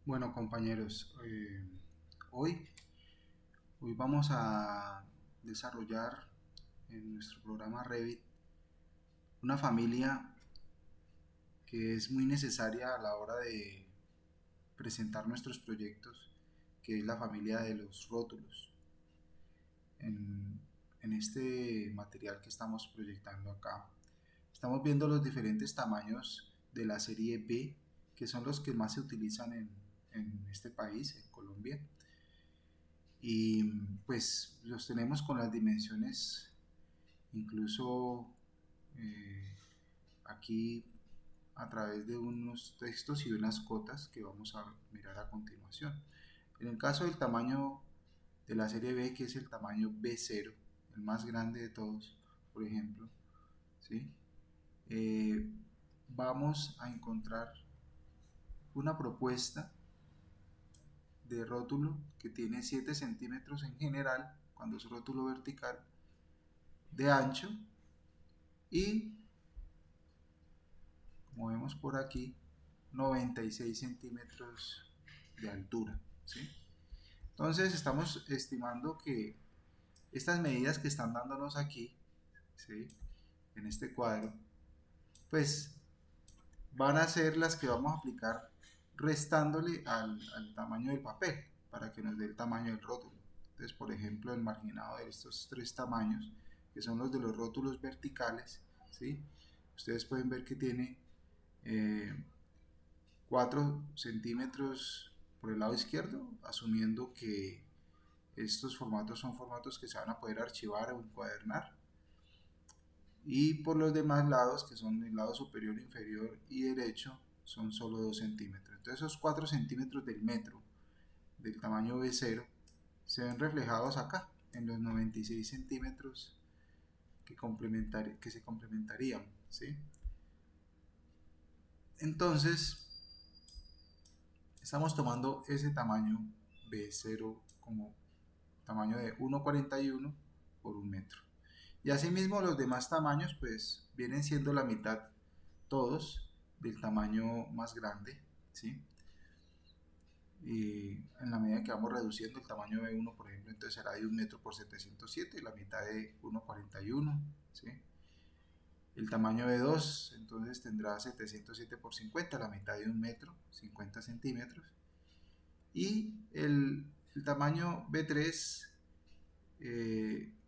Bueno, compañeros, hoy, hoy vamos a desarrollar en nuestro programa Revit una familia que es muy necesaria a la hora de presentar nuestros proyectos, que es la familia de los rótulos. En, en este material que estamos proyectando acá, estamos viendo los diferentes tamaños de la serie B, que son los que más se utilizan en este país, en Colombia. Y pues los tenemos con las dimensiones incluso eh, aquí a través de unos textos y unas cotas que vamos a mirar a continuación. En el caso del tamaño de la serie B, que es el tamaño B0, el más grande de todos, por ejemplo, ¿sí? Eh, vamos a encontrar una propuesta de rótulo que tiene 7 centímetros en general, cuando es rótulo vertical, de ancho, y como vemos por aquí, 96 centímetros de altura, ¿sí? Entonces estamos estimando que estas medidas que están dándonos aquí, ¿sí?, en este cuadro, pues van a ser las que vamos a aplicar restándole al tamaño del papel para que nos dé el tamaño del rótulo. Entonces, por ejemplo, el marginado de estos tres tamaños, que son los de los rótulos verticales, ¿sí?, ustedes pueden ver que tiene 4 centímetros por el lado izquierdo, asumiendo que estos formatos son formatos que se van a poder archivar o encuadernar. Y por los demás lados, que son el lado superior, inferior y derecho, son solo 2 centímetros. Entonces esos 4 centímetros del metro del tamaño B0 se ven reflejados acá, en los 96 centímetros que se complementarían, ¿sí? Entonces, estamos tomando ese tamaño B0 como tamaño de 1,41 por un metro. Y asimismo los demás tamaños pues vienen siendo la mitad todos del tamaño más grande, ¿sí? Y en la medida que vamos reduciendo el tamaño de 1, por ejemplo, entonces será de 1 metro por 707, la mitad de 1,41, ¿sí? El tamaño de 2 entonces tendrá 707 por 50, la mitad de 1 metro, 50 centímetros. Y el tamaño B3,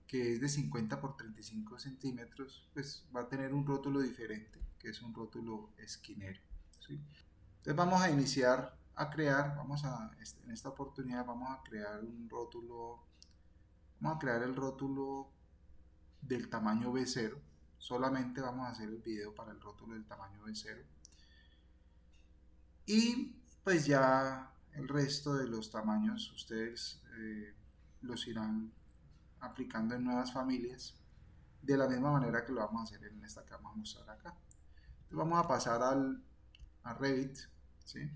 que es de 50 por 35 centímetros, pues va a tener un rótulo diferente, que es un rótulo esquinero, ¿sí? Entonces vamos a iniciar a crear, en esta oportunidad vamos a crear un rótulo, vamos a crear el rótulo del tamaño B0, solamente vamos a hacer el video para el rótulo del tamaño B0, y pues ya el resto de los tamaños ustedes los irán aplicando en nuevas familias de la misma manera que lo vamos a hacer en esta que vamos a mostrar acá. Entonces vamos a pasar a Revit, ¿sí?,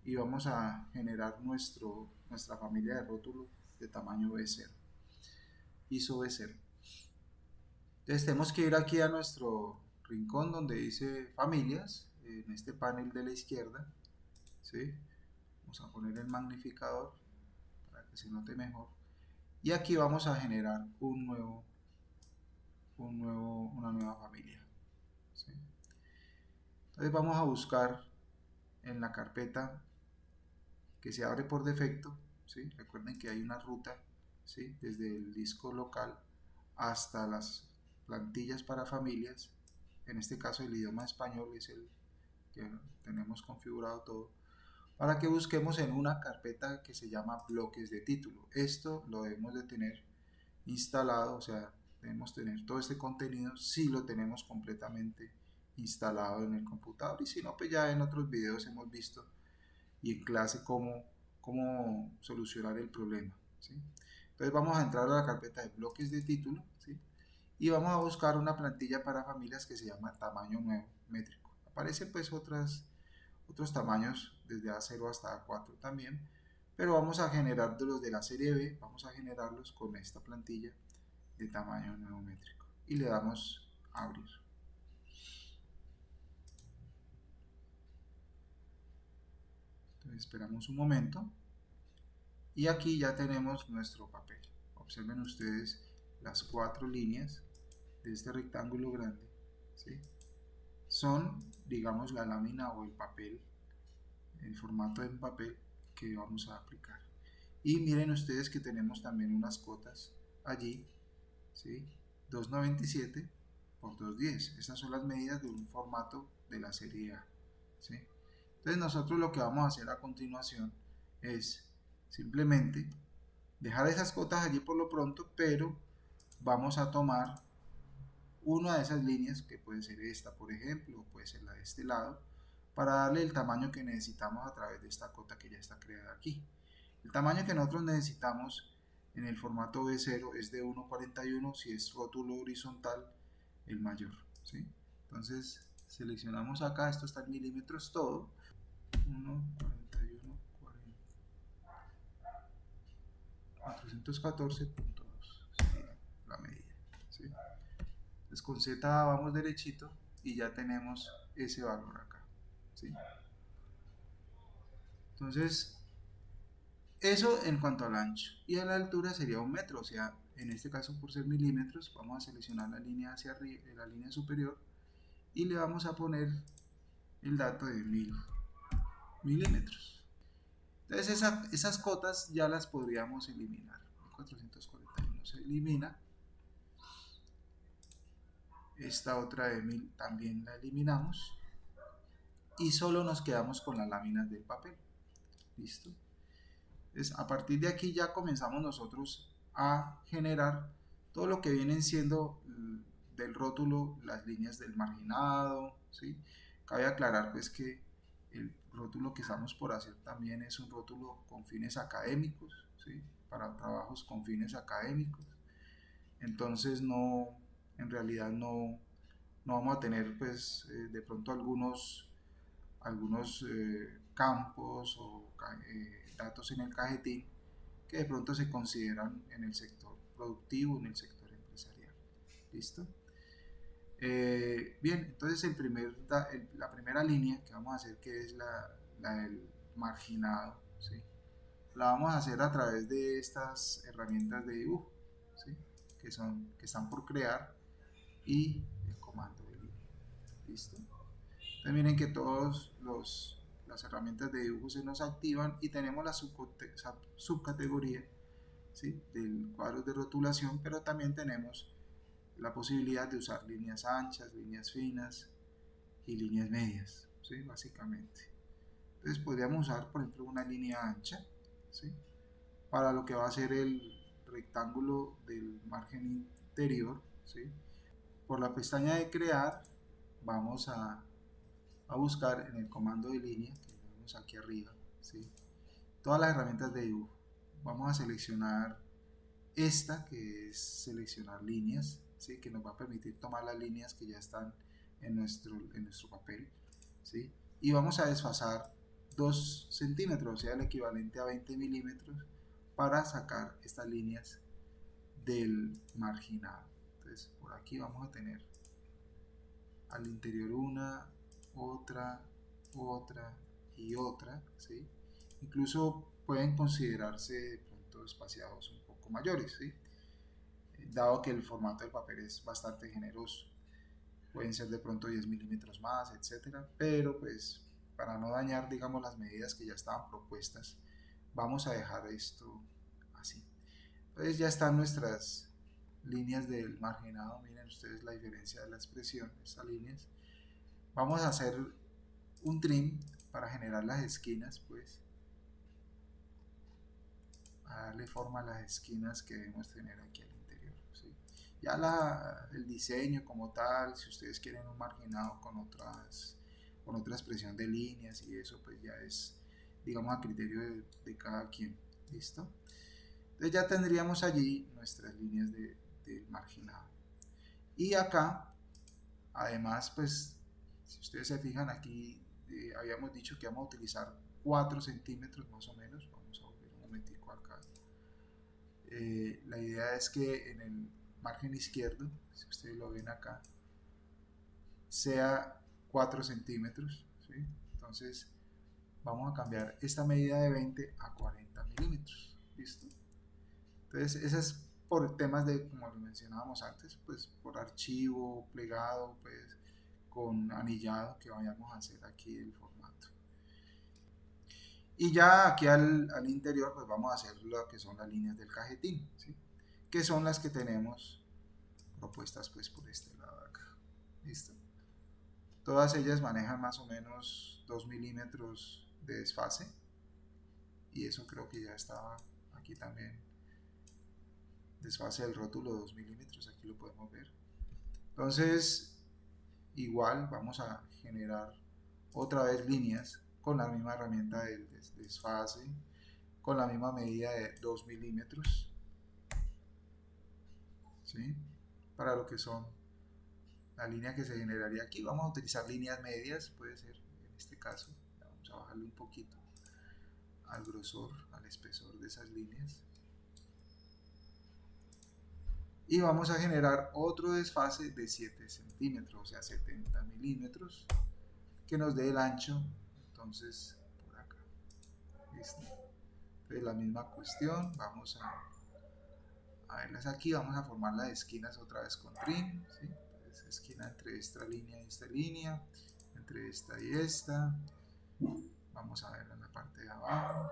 y vamos a generar nuestra familia de rótulo de tamaño B0, ISO B0. Entonces tenemos que ir aquí a nuestro rincón donde dice familias, en este panel de la izquierda, ¿sí? Vamos a poner el magnificador para que se note mejor. Y aquí vamos a generar una nueva familia, ¿sí? Entonces vamos a buscar en la carpeta que se abre por defecto, ¿sí? Recuerden que hay una ruta, ¿sí?, desde el disco local hasta las plantillas para familias. En este caso el idioma español es el que tenemos configurado todo, para que busquemos en una carpeta que se llama bloques de título. Esto lo debemos de tener instalado, o sea, debemos tener todo este contenido si lo tenemos completamente instalado en el computador, y si no, pues ya en otros videos hemos visto y en clase cómo solucionar el problema, ¿sí? Entonces vamos a entrar a la carpeta de bloques de título, ¿sí?, y vamos a buscar una plantilla para familias que se llama tamaño nuevo métrico. Aparecen pues otros tamaños desde A0 hasta A4 también, pero vamos a generar de los de la serie B, vamos a generarlos con esta plantilla de tamaño nuevo métrico y le damos a abrir. Entonces Entonces esperamos un momento y aquí ya tenemos nuestro papel. Observen ustedes las 4 líneas de este rectángulo grande, ¿sí? Son, digamos, la lámina o el papel, el formato del papel que vamos a aplicar. Y miren ustedes que tenemos también unas cotas allí, ¿sí? 2,97 por 2,10. Estas son las medidas de un formato de la serie A, ¿sí? Entonces nosotros lo que vamos a hacer a continuación es simplemente dejar esas cotas allí por lo pronto, pero vamos a tomar una de esas líneas, que puede ser esta por ejemplo, o puede ser la de este lado, para darle el tamaño que necesitamos a través de esta cota que ya está creada aquí. El tamaño que nosotros necesitamos en el formato B0 es de 1,41, si es rótulo horizontal, el mayor, ¿sí? Entonces seleccionamos acá, esto está en milímetros todo, 1,41, 414.2 sería la medida, ¿sí? Entonces con Z vamos derechito y ya tenemos ese valor acá, ¿sí? Entonces eso en cuanto al ancho, y a la altura sería 1 metro, o sea, en este caso por ser milímetros vamos a seleccionar la línea hacia arriba, la línea superior, y le vamos a poner el dato de 1000 milímetros. Entonces esas cotas ya las podríamos eliminar. 441 se elimina, esta otra de 1000 también la eliminamos, y solo nos quedamos con las láminas del papel. Listo. Entonces, a partir de aquí ya comenzamos nosotros a generar todo lo que vienen siendo del rótulo, las líneas del marginado, ¿sí? Cabe aclarar pues que el rótulo que estamos por hacer también es un rótulo con fines académicos, ¿sí? Para trabajos con fines académicos. Entonces en realidad no vamos a tener pues de pronto algunos campos o datos en el cajetín que de pronto se consideran en el sector productivo, en el sector empresarial. ¿Listo? Bien, entonces la primera línea que vamos a hacer, que es la del marginado, ¿sí? La vamos a hacer a través de estas herramientas de dibujo, ¿sí? que están por crear, y el comando de línea. ¿Listo? Entonces miren que todas las herramientas de dibujo se nos activan y tenemos la subcategoría, ¿sí? del cuadro de rotulación, pero también tenemos la posibilidad de usar líneas anchas, líneas finas y líneas medias, ¿sí? básicamente. Entonces podríamos usar, por ejemplo, una línea ancha, ¿sí? para lo que va a ser el rectángulo del margen interior, ¿sí? Por la pestaña de crear vamos a buscar en el comando de línea que vemos aquí arriba, ¿sí? todas las herramientas de dibujo. Vamos a seleccionar esta, que es seleccionar líneas, ¿sí? que nos va a permitir tomar las líneas que ya están en nuestro papel, ¿sí? y vamos a desfasar 2 centímetros, o sea el equivalente a 20 milímetros, para sacar estas líneas del marginado. Entonces por aquí vamos a tener al interior una, otra y otra, ¿sí? Incluso pueden considerarse de pronto espaciados un poco mayores, ¿sí? Dado que el formato del papel es bastante generoso, pueden ser de pronto 10 milímetros más, etcétera, pero pues para no dañar, digamos, las medidas que ya estaban propuestas, vamos a dejar esto así. Entonces ya están nuestras líneas del marginado. Miren ustedes la diferencia de la expresión, estas líneas. Vamos a hacer un trim para generar las esquinas, pues a darle forma a las esquinas que debemos tener aquí al interior, ¿sí? Ya el diseño como tal, si ustedes quieren un marginado con otra expresión de líneas y eso, pues ya es, digamos, a criterio de cada quien. ¿Listo? Entonces ya tendríamos allí nuestras líneas de marginado. Y acá, además, pues, si ustedes se fijan aquí, habíamos dicho que vamos a utilizar 4 centímetros más o menos. Vamos a volver un momentico acá. La idea es que en el margen izquierdo, si ustedes lo ven acá, sea 4 centímetros, ¿sí? Entonces vamos a cambiar esta medida de 20 a 40 milímetros. ¿Listo? Entonces, esa es por temas de, como lo mencionábamos antes, pues por archivo, plegado, pues con anillado que vayamos a hacer aquí el formato. Y ya aquí al interior, pues vamos a hacer lo que son las líneas del cajetín, ¿sí? Que son las que tenemos propuestas pues por este lado de acá. ¿Listo? Todas ellas manejan más o menos 2 milímetros de desfase. Y eso creo que ya estaba aquí también. Desfase del rótulo 2 milímetros, aquí lo podemos ver. Entonces, igual vamos a generar otra vez líneas con la misma herramienta del desfase, con la misma medida de 2 milímetros, ¿sí? Para lo que son la línea que se generaría aquí. Vamos a utilizar líneas medias, puede ser en este caso. Vamos a bajarle un poquito al grosor, al espesor de esas líneas. Y vamos a generar otro desfase de 7 centímetros, o sea 70 milímetros, que nos dé el ancho, entonces por acá. ¿Listo? Entonces la misma cuestión, vamos a verlas aquí, vamos a formar las esquinas otra vez con trim, ¿sí? Entonces, esquina entre esta línea y esta línea, entre esta y esta. Vamos a verla en la parte de abajo.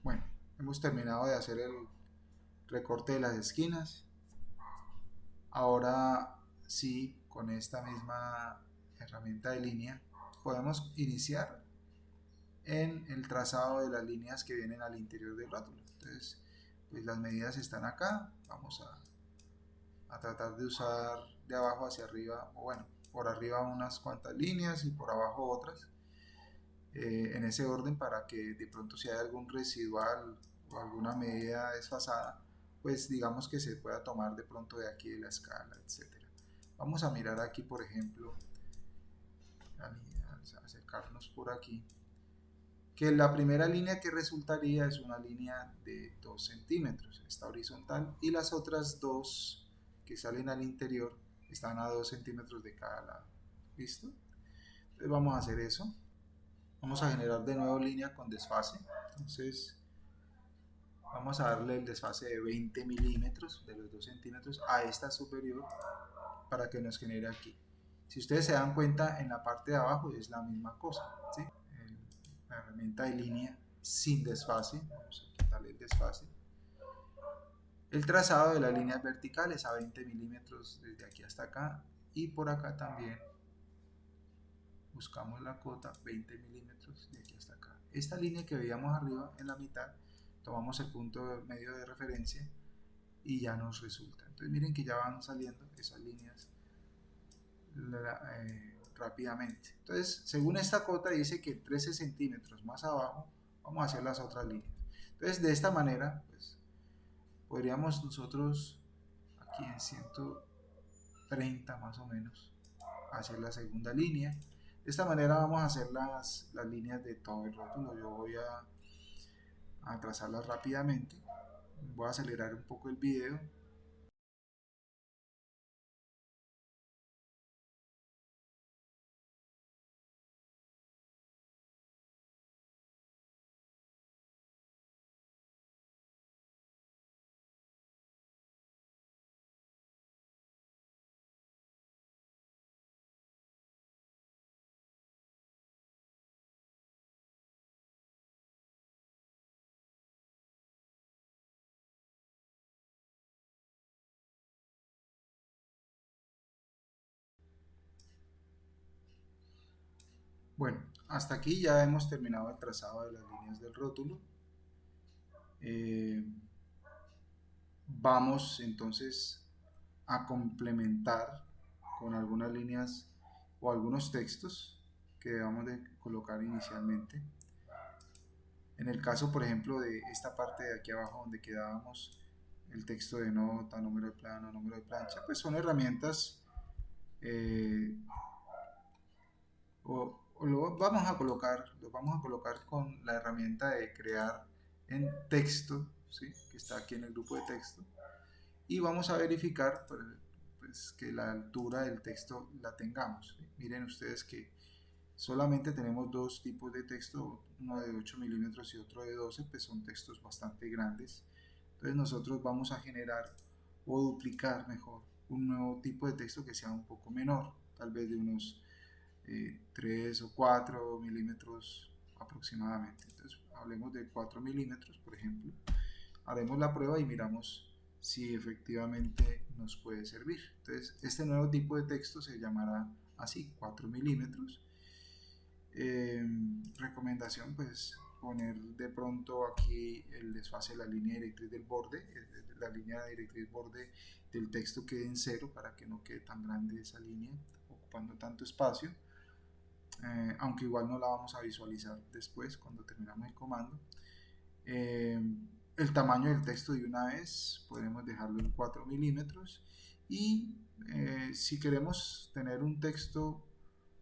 Bueno, hemos terminado de hacer el recorte de las esquinas. Ahora sí, con esta misma herramienta de línea, podemos iniciar en el trazado de las líneas que vienen al interior del rótulo. Entonces, pues las medidas están acá. Vamos a tratar de usar de abajo hacia arriba, o bueno, por arriba unas cuantas líneas y por abajo otras, en ese orden, para que de pronto si hay algún residual o alguna medida desfasada, pues digamos que se pueda tomar de pronto de aquí de la escala, etcétera. Vamos a mirar aquí, por ejemplo, a acercarnos por aquí, que la primera línea que resultaría es una línea de 2 centímetros, está horizontal, y las otras dos que salen al interior están a 2 centímetros de cada lado. ¿Listo? Entonces vamos a hacer eso. Vamos a generar de nuevo línea con desfase. Entonces vamos a darle el desfase de 20 milímetros de los 2 centímetros a esta superior para que nos genere aquí. Si ustedes se dan cuenta, en la parte de abajo es la misma cosa, ¿sí? La herramienta de línea sin desfase, vamos a quitarle el desfase. El trazado de las líneas verticales a 20 milímetros desde aquí hasta acá, y por acá también buscamos la cota 20 milímetros de aquí hasta acá. Esta línea que veíamos arriba en la mitad, tomamos el punto medio de referencia y ya nos resulta. Entonces miren que ya van saliendo esas líneas rápidamente. Entonces, según esta cota dice que 13 centímetros más abajo vamos a hacer las otras líneas. Entonces, de esta manera, pues, podríamos nosotros aquí en 130 más o menos hacer la segunda línea. De esta manera vamos a hacer las líneas de todo el rótulo. Yo voy a trazarlas rápidamente. Voy a acelerar un poco el video. Bueno, hasta aquí ya hemos terminado el trazado de las líneas del rótulo. Vamos entonces a complementar con algunas líneas o algunos textos que debamos de colocar inicialmente. En el caso, por ejemplo, de esta parte de aquí abajo donde quedábamos, el texto de nota, número de plano, número de plancha, pues son herramientas o lo vamos a colocar con la herramienta de crear en texto, ¿sí? Que está aquí en el grupo de texto, y vamos a verificar pues, que la altura del texto la tengamos, ¿sí? Miren ustedes que solamente tenemos dos tipos de texto, uno de 8 milímetros y otro de 12, pues son textos bastante grandes. Entonces nosotros vamos a generar o duplicar mejor un nuevo tipo de texto que sea un poco menor, tal vez de unos 3 o 4 milímetros aproximadamente. Entonces hablemos de 4 milímetros, por ejemplo. Haremos la prueba y miramos si efectivamente nos puede servir. Entonces este nuevo tipo de texto se llamará así, 4 milímetros. Recomendación, pues poner de pronto aquí el desfase de la línea directriz del borde, la línea directriz borde del texto quede en cero para que no quede tan grande esa línea ocupando tanto espacio, aunque igual no la vamos a visualizar después cuando terminamos el comando. El tamaño del texto de una vez podemos dejarlo en 4 milímetros y si queremos tener un texto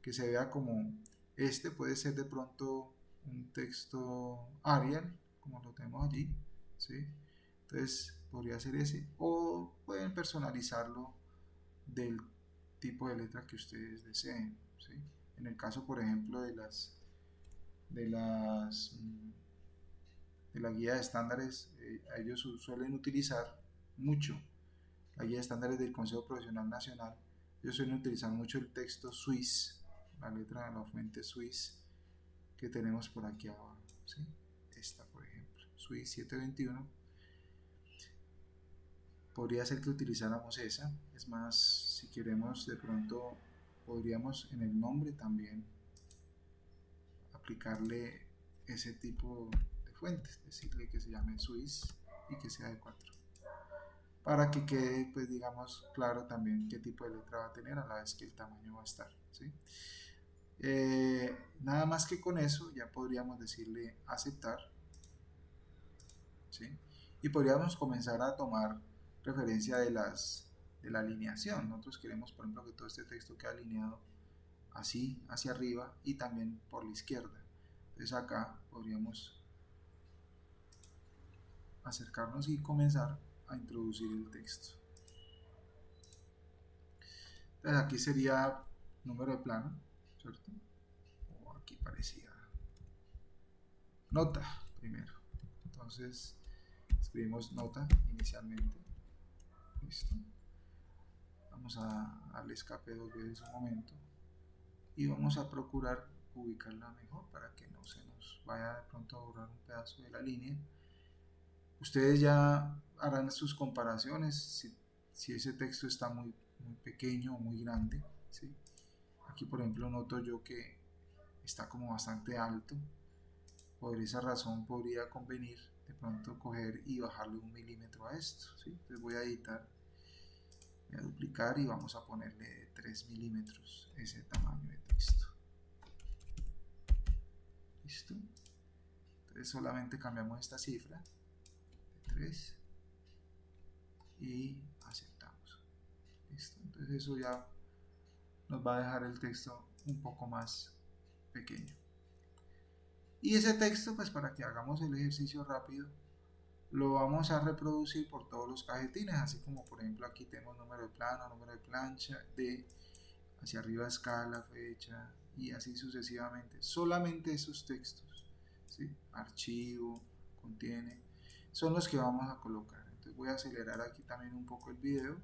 que se vea como este, puede ser de pronto un texto Arial como lo tenemos allí, ¿sí? Entonces podría ser ese, o pueden personalizarlo del tipo de letra que ustedes deseen, ¿sí? En el caso, por ejemplo, de las de la guía de estándares, ellos suelen utilizar mucho la guía de estándares del Consejo Profesional Nacional. Ellos suelen utilizar mucho el texto Swiss, la letra de la fuente Swiss que tenemos por aquí abajo, ¿sí? Esta, por ejemplo, Swiss 721. Podría ser que utilizáramos esa. Es más, si queremos, de pronto podríamos en el nombre también aplicarle ese tipo de fuentes, decirle que se llame Swiss y que sea de 4, para que quede, pues digamos, claro también qué tipo de letra va a tener a la vez que el tamaño va a estar, ¿sí? Nada más que con eso ya podríamos decirle aceptar, ¿sí? Y podríamos comenzar a tomar referencia de la alineación. Nosotros queremos, por ejemplo, que todo este texto quede alineado así hacia arriba y también por la izquierda. Entonces acá podríamos acercarnos y comenzar a introducir el texto. Entonces aquí sería número de plano, ¿cierto? O aquí parecía nota primero. Entonces escribimos nota inicialmente. Listo. Vamos a darle escape dos veces un momento y vamos a procurar ubicarla mejor para que no se nos vaya de pronto a borrar un pedazo de la línea. Ustedes ya harán sus comparaciones si ese texto está muy pequeño o muy grande, ¿sí? Aquí por ejemplo noto yo que está como bastante alto. Por esa razón podría convenir de pronto coger y bajarle 1 milímetro a esto, ¿sí? Entonces voy a editar, voy a duplicar y vamos a ponerle 3 milímetros ese tamaño de texto. ¿Listo? Entonces solamente cambiamos esta cifra de 3 y aceptamos. ¿Listo? Entonces eso ya nos va a dejar el texto un poco más pequeño. Y ese texto, pues para que hagamos el ejercicio rápido, lo vamos a reproducir por todos los cajetines, así como por ejemplo aquí tengo número de plano, número de plancha, de hacia arriba escala, fecha y así sucesivamente. Solamente esos textos, ¿sí? Archivo, contiene, son los que vamos a colocar. Entonces voy a acelerar aquí también un poco el video.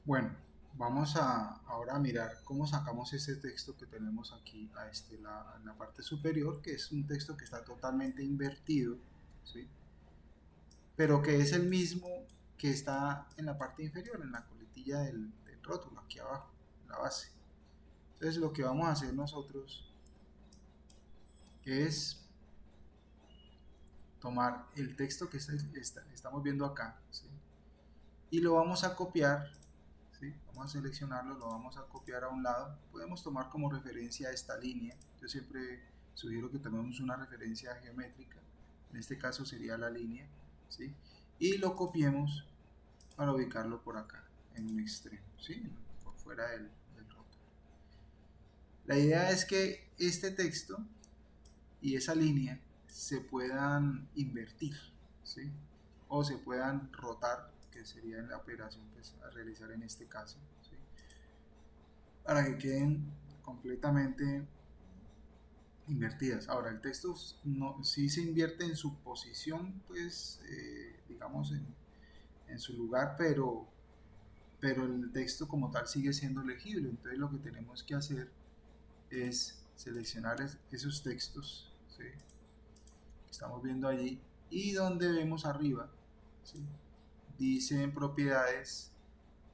Bueno, vamos a ahora a mirar cómo sacamos ese texto que tenemos aquí en la parte superior, que es un texto que está totalmente invertido, ¿sí? Pero que es el mismo que está en la parte inferior, en la coletilla del rótulo, aquí abajo, en la base. Entonces lo que vamos a hacer nosotros es tomar el texto que estamos viendo acá, ¿sí? Y lo vamos a copiar, ¿sí? Vamos a seleccionarlo, lo vamos a copiar a un lado. Podemos tomar como referencia esta línea. Yo siempre sugiero que tomemos una referencia geométrica, en este caso sería la línea, ¿sí? Y lo copiemos para ubicarlo por acá, en un extremo, ¿sí? Por fuera del rótulo. La idea es que este texto y esa línea se puedan invertir, ¿sí? O se puedan rotar, que sería la operación pues, a realizar en este caso, ¿sí? Para que queden completamente invertidas. Ahora, el texto no, sí se invierte en su posición, pues, digamos, en su lugar, pero el texto como tal sigue siendo legible. Entonces lo que tenemos que hacer es seleccionar esos textos, ¿sí? Que estamos viendo allí, y donde vemos arriba, ¿sí? Dice en propiedades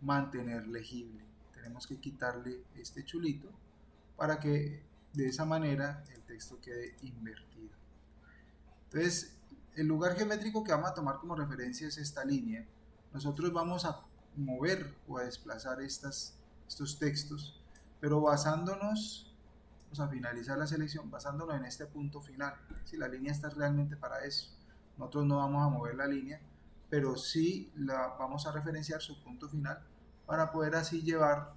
mantener legible. Tenemos que quitarle este chulito para que de esa manera el texto quede invertido. Entonces, el lugar geométrico que vamos a tomar como referencia es esta línea. Nosotros vamos a mover o a desplazar estos textos, pero basándonos, vamos a finalizar la selección basándonos en este punto final. Si la línea está realmente para eso, nosotros no vamos a mover la línea, pero sí la vamos a referenciar su punto final para poder así llevar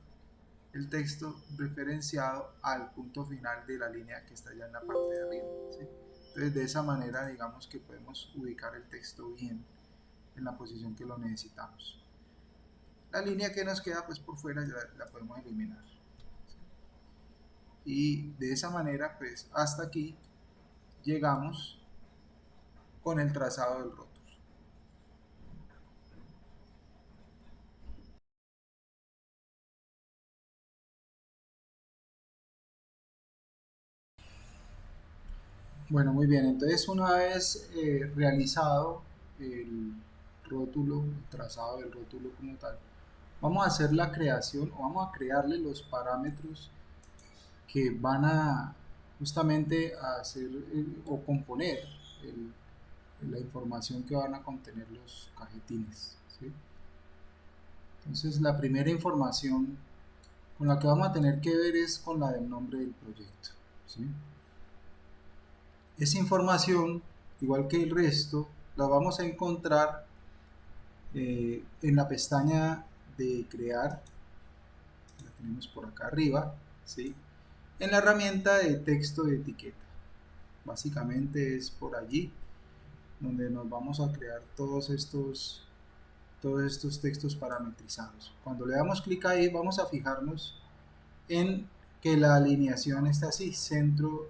el texto referenciado al punto final de la línea que está ya en la parte de arriba, ¿sí? Entonces de esa manera digamos que podemos ubicar el texto bien en la posición que lo necesitamos. La línea que nos queda pues por fuera ya la podemos eliminar, ¿sí? Y de esa manera pues hasta aquí llegamos con el trazado del rótulo. Bueno, muy bien, entonces una vez realizado el rótulo, el trazado del rótulo como tal, vamos a hacer la creación o vamos a crearle los parámetros que van a justamente a hacer o componer la información que van a contener los cajetines, ¿sí? Entonces la primera información con la que vamos a tener que ver es con la del nombre del proyecto, ¿sí? Esa información, igual que el resto, la vamos a encontrar en la pestaña de crear, la tenemos por acá arriba, ¿sí? En la herramienta de texto de etiqueta. Básicamente es por allí donde nos vamos a crear todos estos textos parametrizados. Cuando le damos clic ahí vamos a fijarnos en que la alineación está así, centro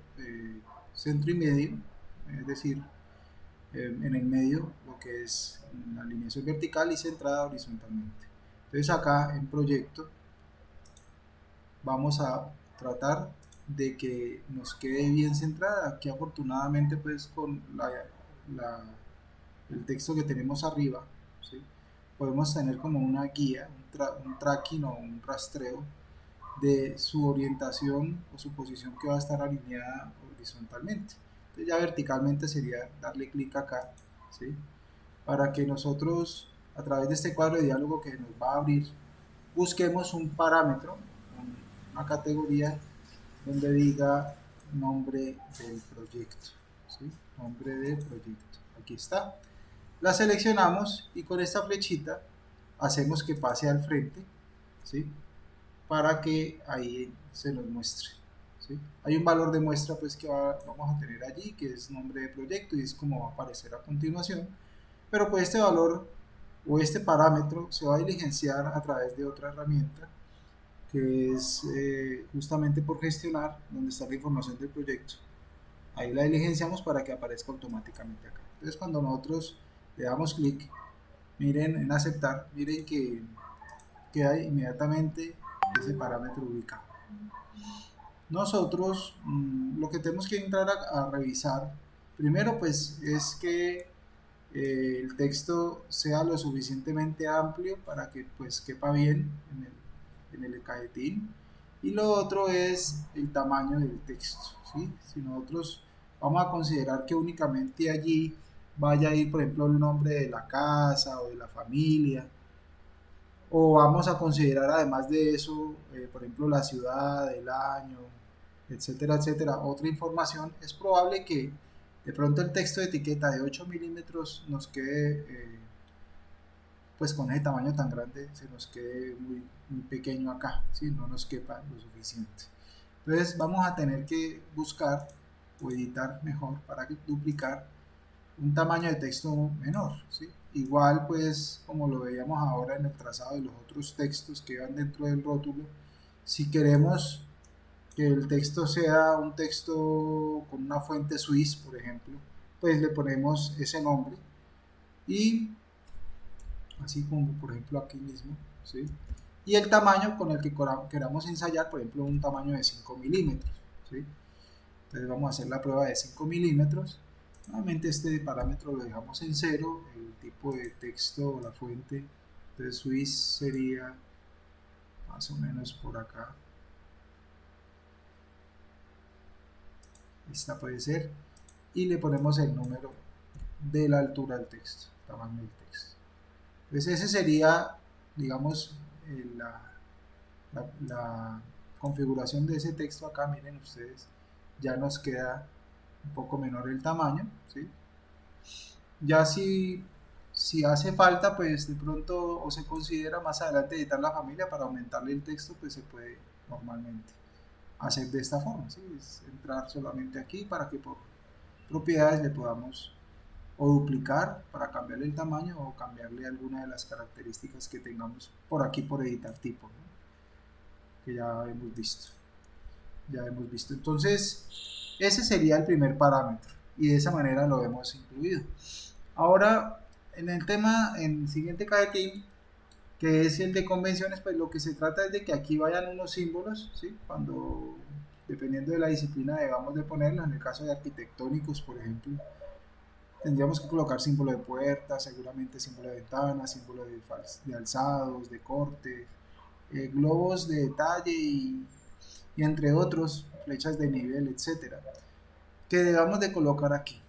y medio, es decir, en el medio lo que es la alineación vertical y centrada horizontalmente. Entonces acá en proyecto vamos a tratar de que nos quede bien centrada. Aquí afortunadamente pues con el texto que tenemos arriba, ¿sí? Podemos tener como una guía, un tracking o un rastreo de su orientación o su posición que va a estar alineada horizontalmente. Entonces ya verticalmente sería darle clic acá, ¿sí? Para que nosotros a través de este cuadro de diálogo que nos va a abrir busquemos un parámetro, una categoría donde diga nombre del proyecto, ¿sí? Nombre del proyecto, aquí está. La seleccionamos y con esta flechita hacemos que pase al frente, ¿sí? Para que ahí se nos muestre, ¿sí? Hay un valor de muestra pues que vamos a tener allí, que es nombre de proyecto y es como va a aparecer a continuación, pero pues este valor o este parámetro se va a diligenciar a través de otra herramienta que es justamente por gestionar donde está la información del proyecto. Ahí la diligenciamos para que aparezca automáticamente acá. Entonces cuando nosotros le damos clic, miren en aceptar, miren que queda inmediatamente ese parámetro ubicado. Nosotros lo que tenemos que entrar a revisar primero pues es que el texto sea lo suficientemente amplio para que pues quepa bien en el cajetín. Y lo otro es el tamaño del texto, ¿sí? Si nosotros vamos a considerar que únicamente allí vaya a ir, por ejemplo, el nombre de la casa o de la familia, o vamos a considerar además de eso, por ejemplo, la ciudad, el año, etcétera, etcétera, otra información, es probable que de pronto el texto de etiqueta de 8 milímetros nos quede, pues con ese tamaño tan grande, se nos quede muy pequeño acá, ¿sí? No nos quepa lo suficiente. Entonces vamos a tener que buscar o editar mejor para duplicar un tamaño de texto menor, ¿sí? Igual pues como lo veíamos ahora en el trazado de los otros textos que van dentro del rótulo, si queremos que el texto sea un texto con una fuente Swiss, por ejemplo, pues le ponemos ese nombre y así como por ejemplo aquí mismo, ¿sí? Y el tamaño con el que queramos ensayar, por ejemplo, un tamaño de 5 milímetros, ¿sí? Entonces vamos a hacer la prueba de 5 milímetros. Nuevamente este parámetro lo dejamos en 0, el tipo de texto o la fuente de Swiss sería más o menos por acá. Esta puede ser. Y le ponemos el número de la altura del texto, tamaño del texto. Entonces ese sería, digamos, la configuración de ese texto acá. Miren ustedes, ya nos queda un poco menor el tamaño, ¿sí? Ya si hace falta, pues de pronto o se considera más adelante editar la familia para aumentarle el texto, pues se puede normalmente hacer de esta forma, ¿sí? Es entrar solamente aquí para que por propiedades le podamos o duplicar para cambiarle el tamaño o cambiarle alguna de las características que tengamos por aquí por editar tipo, ¿no? Que ya hemos visto. Entonces, ese sería el primer parámetro y de esa manera lo hemos incluido. Ahora, en el tema, en el siguiente cajetín, que es el de convenciones, pues lo que se trata es de que aquí vayan unos símbolos, ¿sí? Cuando, dependiendo de la disciplina, debamos de ponerlos. En el caso de arquitectónicos, por ejemplo, tendríamos que colocar símbolo de puerta, seguramente símbolo de ventana, símbolo de alzados, de corte, globos de detalle y entre otros, flechas de nivel, etcétera, que debamos de colocar aquí.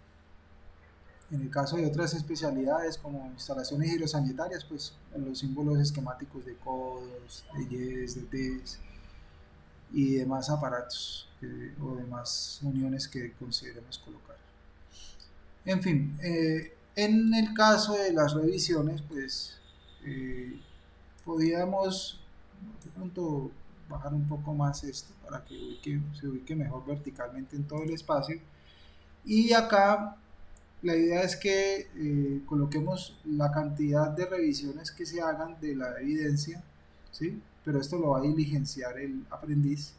En el caso de otras especialidades como instalaciones hidrosanitarias, pues los símbolos esquemáticos de codos, de yes, de des y demás aparatos o demás uniones que consideremos colocar. En fin, en el caso de las revisiones, pues podíamos de pronto bajar un poco más esto para que se ubique mejor verticalmente en todo el espacio. Y acá la idea es que coloquemos la cantidad de revisiones que se hagan de la evidencia, ¿sí? Pero esto lo va a diligenciar el aprendiz.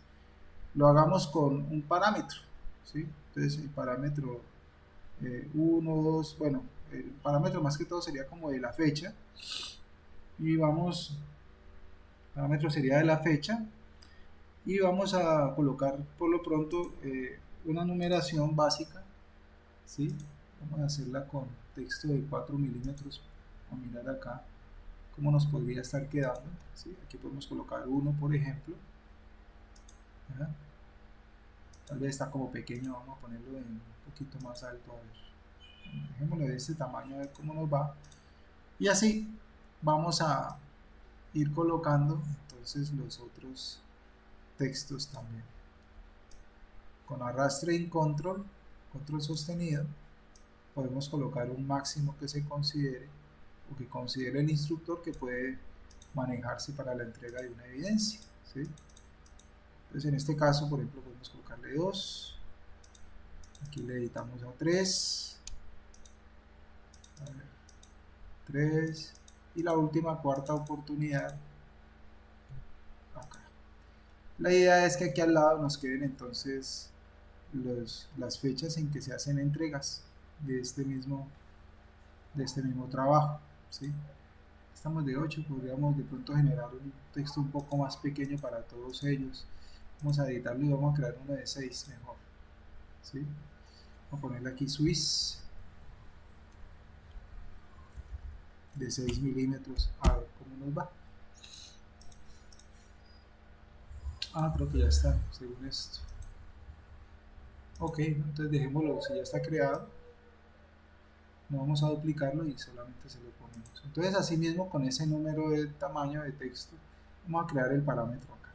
Lo hagamos con un parámetro, ¿sí? Entonces el parámetro 1, 2, bueno, el parámetro más que todo sería como de la fecha. Y vamos, el parámetro sería de la fecha. Y vamos a colocar por lo pronto una numeración básica, ¿sí? Vamos a hacerla con texto de 4 milímetros. Vamos a mirar acá cómo nos podría estar quedando, ¿sí? Aquí podemos colocar 1, por ejemplo. ¿Verdad? Tal vez está como pequeño, vamos a ponerlo un poquito más alto. A ver. Dejémoslo de este tamaño, a ver cómo nos va. Y así vamos a ir colocando entonces los otros textos también. Con arrastre y control sostenido, podemos colocar un máximo que se considere o que considere el instructor que puede manejarse para la entrega de una evidencia, ¿sí? Entonces en este caso, por ejemplo, podemos colocarle 2, aquí le editamos a 3, 3 y la última cuarta oportunidad acá. La idea es que aquí al lado nos queden entonces las fechas en que se hacen entregas de este mismo trabajo, ¿sí? Estamos de 8, podríamos de pronto generar un texto un poco más pequeño para todos ellos. Vamos a editarlo y vamos a crear uno de 6 mejor, ¿sí? Vamos a ponerle aquí Swiss de 6 milímetros, a ver cómo nos va. Creo que ya está, según esto. Ok, entonces dejémoslo, si ya está creado, no vamos a duplicarlo y solamente se lo ponemos. Entonces así mismo con ese número de tamaño de texto, vamos a crear el parámetro acá.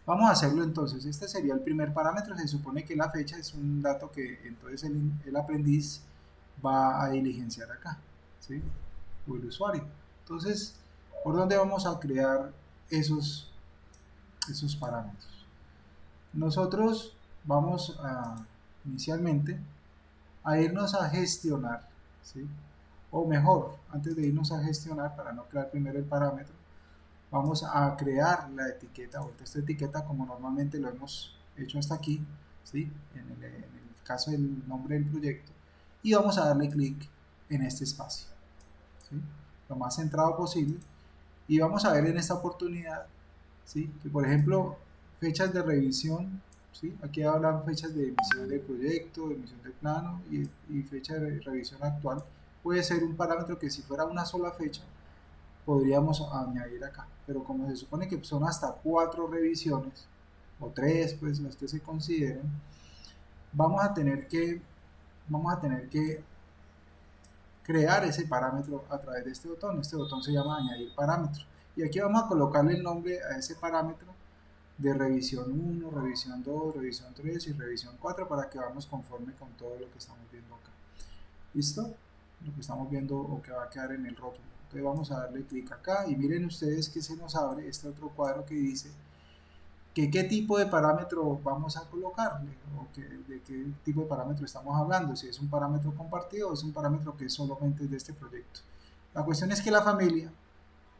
Vamos a hacerlo entonces, este sería el primer parámetro, se supone que la fecha es un dato que entonces el aprendiz va a diligenciar acá, ¿sí? O el usuario. Entonces, ¿por dónde vamos a crear esos parámetros? Nosotros vamos a, inicialmente, a irnos a gestionar, ¿sí? O mejor, antes de irnos a gestionar, para no crear primero el parámetro, vamos a crear la etiqueta o el texto de etiqueta como normalmente lo hemos hecho hasta aquí, ¿sí? En el caso del nombre del proyecto, y vamos a darle clic en este espacio, ¿sí? Lo más centrado posible, y vamos a ver en esta oportunidad, ¿sí? Que por ejemplo, fechas de revisión, ¿sí? Aquí hablan fechas de emisión del proyecto, de emisión del plano y fecha de revisión actual. Puede ser un parámetro que si fuera una sola fecha, podríamos añadir acá, pero como se supone que son hasta 4 revisiones, o 3, pues las que se consideren, vamos a tener que crear ese parámetro a través de este botón. Este botón se llama añadir parámetro, y aquí vamos a colocarle el nombre a ese parámetro de revisión 1, revisión 2, revisión 3 y revisión 4 para que vamos conforme con todo lo que estamos viendo acá. ¿Listo? Lo que estamos viendo o que va a quedar en el rótulo. Entonces vamos a darle clic acá y miren ustedes que se nos abre este otro cuadro que dice que qué tipo de parámetro vamos a colocarle o de qué tipo de parámetro estamos hablando, si es un parámetro compartido o es un parámetro que solamente es de este proyecto. La cuestión es que la familia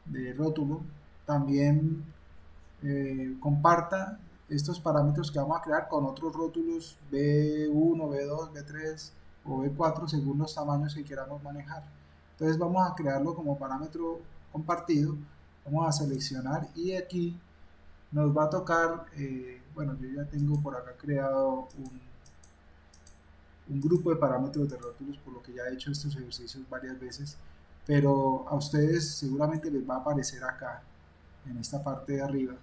de rótulo también comparta estos parámetros que vamos a crear con otros rótulos B1, B2, B3 o B4 según los tamaños que queramos manejar. Entonces vamos a crearlo como parámetro compartido, vamos a seleccionar y aquí nos va a tocar, bueno, yo ya tengo por acá creado un grupo de parámetros de rótulos, por lo que ya he hecho estos ejercicios varias veces, pero a ustedes seguramente les va a aparecer acá, en esta parte de arriba,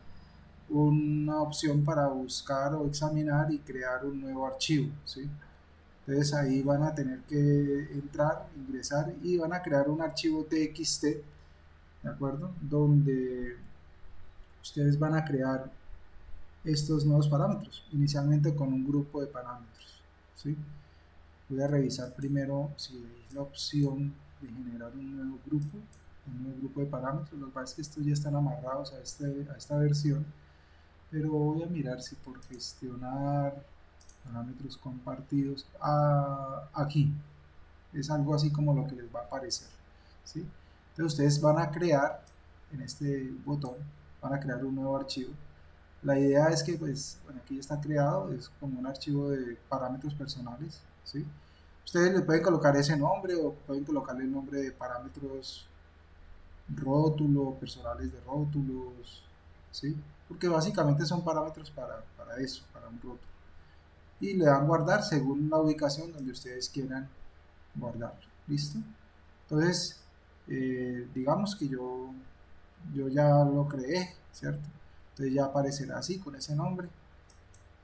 una opción para buscar o examinar y crear un nuevo archivo, ¿sí? Entonces ahí van a tener que entrar, ingresar y van a crear un archivo txt, ¿de acuerdo? Donde ustedes van a crear estos nuevos parámetros, inicialmente con un grupo de parámetros, ¿sí? Voy a revisar primero si hay la opción de generar un nuevo grupo de parámetros. Lo que pasa es que estos ya están amarrados a esta versión, pero voy a mirar si por gestionar parámetros compartidos, aquí es algo así como lo que les va a aparecer, ¿sí? Entonces ustedes van a crear en este botón, van a crear un nuevo archivo. La idea es que, pues, bueno, aquí ya está creado, es como un archivo de parámetros personales, ¿sí? Ustedes le pueden colocar ese nombre o pueden colocarle el nombre de parámetros rótulo, personales de rótulos, ¿sí? Porque básicamente son parámetros para eso, para un rótulo. Y le dan guardar según la ubicación donde ustedes quieran guardarlo. ¿Listo? Entonces, digamos que yo ya lo creé, ¿cierto? Entonces ya aparecerá así con ese nombre.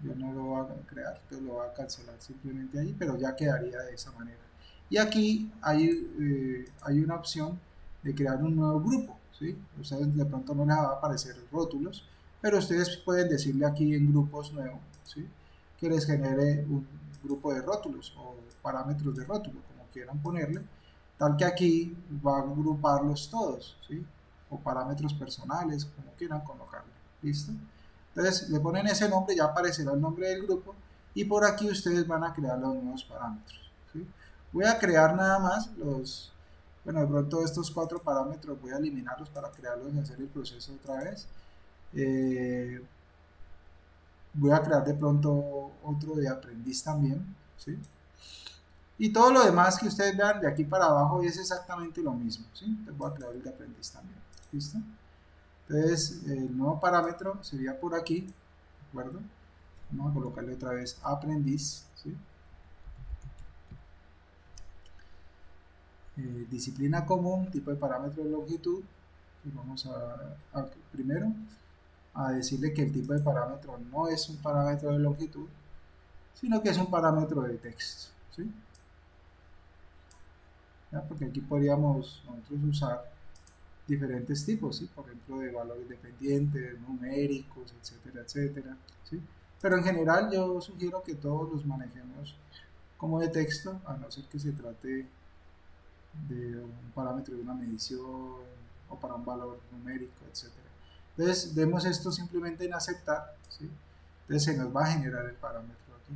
Yo no lo voy a crear, entonces lo voy a cancelar simplemente ahí, pero ya quedaría de esa manera. Y aquí hay una opción de crear un nuevo grupo, ¿sí? Ustedes de pronto no les va a aparecer rótulos, pero ustedes pueden decirle aquí en grupos nuevos, ¿sí? Que les genere un grupo de rótulos o parámetros de rótulo, como quieran ponerle, tal que aquí va a agruparlos todos, ¿sí? O parámetros personales, como quieran colocarlo. ¿Listo? Entonces le ponen ese nombre, ya aparecerá el nombre del grupo y por aquí ustedes van a crear los nuevos parámetros, ¿sí? Voy a crear nada más bueno, de pronto estos 4 parámetros voy a eliminarlos para crearlos y hacer el proceso otra vez. Voy a crear de pronto otro de aprendiz también, ¿sí? Y todo lo demás que ustedes vean de aquí para abajo es exactamente lo mismo, ¿sí? Entonces voy a crear el de aprendiz también, ¿listo? Entonces el nuevo parámetro sería por aquí, ¿de acuerdo? Vamos a colocarle otra vez aprendiz, ¿sí? disciplina común, tipo de parámetro de longitud. Y vamos primero a decirle que el tipo de parámetro no es un parámetro de longitud, sino que es un parámetro de texto, ¿sí? ¿Ya? Porque aquí podríamos nosotros usar diferentes tipos, ¿sí? Por ejemplo, de valores dependientes, numéricos, etcétera, etcétera, ¿sí? Pero en general yo sugiero que todos los manejemos como de texto, a no ser que se trate de un parámetro de una medición o para un valor numérico, etcétera. Entonces, vemos esto simplemente en aceptar, ¿sí? Entonces se nos va a generar el parámetro aquí.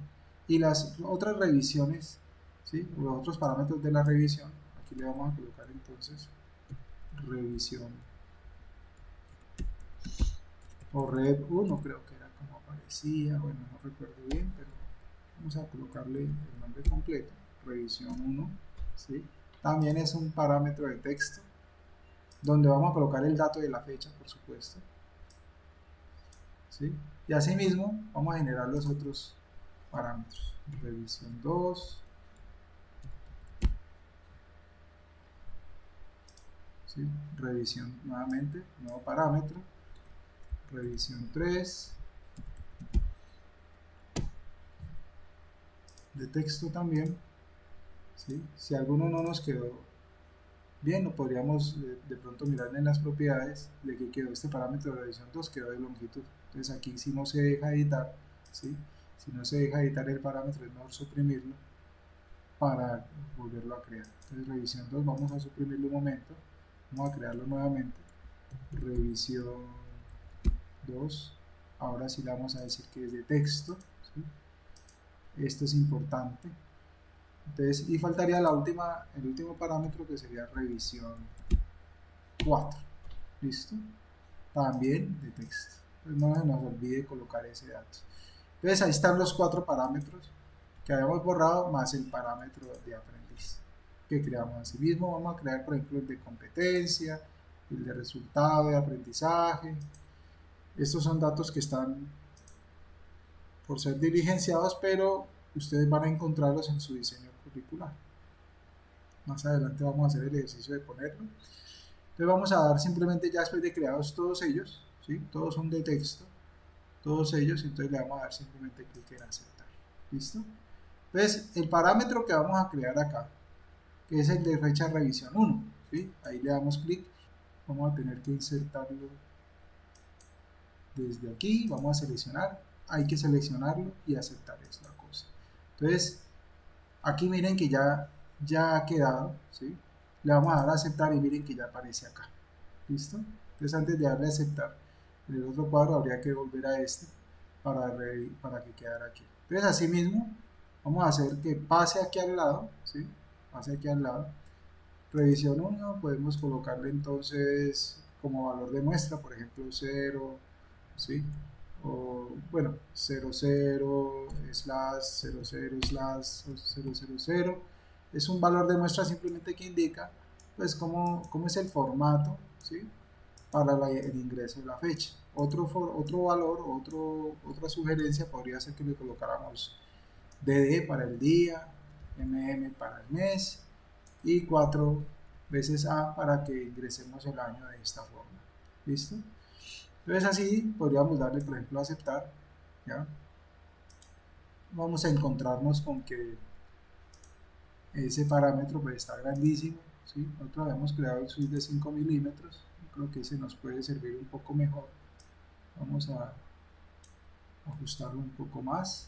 Y las otras revisiones, ¿sí? Los otros parámetros de la revisión, aquí le vamos a colocar entonces revisión o rev 1, creo que era como aparecía, bueno, no recuerdo bien, pero vamos a colocarle el nombre completo, revisión 1, ¿sí? También es un parámetro de texto, donde vamos a colocar el dato de la fecha, por supuesto, ¿sí? Y asimismo vamos a generar los otros parámetros, revisión 2, ¿sí? Revisión nuevamente, nuevo parámetro, revisión 3, de texto también, ¿sí? Si alguno no nos quedó bien, lo podríamos de pronto mirar en las propiedades de que quedó este parámetro de revisión 2, quedó de longitud. Entonces aquí si no se deja editar, ¿sí? Si no se deja editar el parámetro es mejor suprimirlo para volverlo a crear. Entonces revisión 2 vamos a suprimirlo un momento, vamos a crearlo nuevamente, revisión 2, ahora sí le vamos a decir que es de texto, ¿sí? Esto es importante. Entonces, y faltaría el último parámetro que sería revisión 4, ¿listo? También de texto. Entonces no se nos olvide colocar ese dato. Entonces ahí están los 4 parámetros que habíamos borrado más el parámetro de aprendiz que creamos. Asimismo vamos a crear por ejemplo el de competencia, el de resultado de aprendizaje. Estos son datos que están por ser diligenciados, pero ustedes van a encontrarlos en su diseño curricular. Más adelante vamos a hacer el ejercicio de ponerlo. Entonces vamos a dar simplemente ya después de creados todos ellos, ¿sí? Todos son de texto, todos ellos, entonces le vamos a dar simplemente clic en aceptar. ¿Listo? Entonces el parámetro que vamos a crear acá, que es el de fecha de revisión 1, ¿sí? Ahí le damos clic, vamos a tener que insertarlo desde aquí, vamos a seleccionar, hay que seleccionarlo y aceptar es la cosa. Entonces aquí miren que ya ha quedado, ¿sí? Le vamos a dar a aceptar y miren que ya aparece acá. ¿Listo? Entonces antes de darle a aceptar en el otro cuadro habría que volver a este para que quedara aquí. Entonces así mismo vamos a hacer que pase aquí al lado, ¿sí? Pase aquí al lado. Revisión 1, podemos colocarle entonces como valor de muestra, por ejemplo 0, ¿sí? O bueno, 00 slash 00 slash 000 es un valor de muestra simplemente que indica pues cómo es el formato, ¿sí? Para el ingreso de la fecha. Otro valor, otra sugerencia podría ser que le colocáramos DD para el día, MM para el mes y 4 veces A para que ingresemos el año de esta forma. ¿Listo? Entonces así podríamos darle por ejemplo a aceptar, ¿ya? Vamos a encontrarnos con que ese parámetro pues está grandísimo, ¿sí? Nosotros habíamos creado el switch de 5 milímetros, creo que ese nos puede servir un poco mejor. Vamos a ajustarlo un poco más,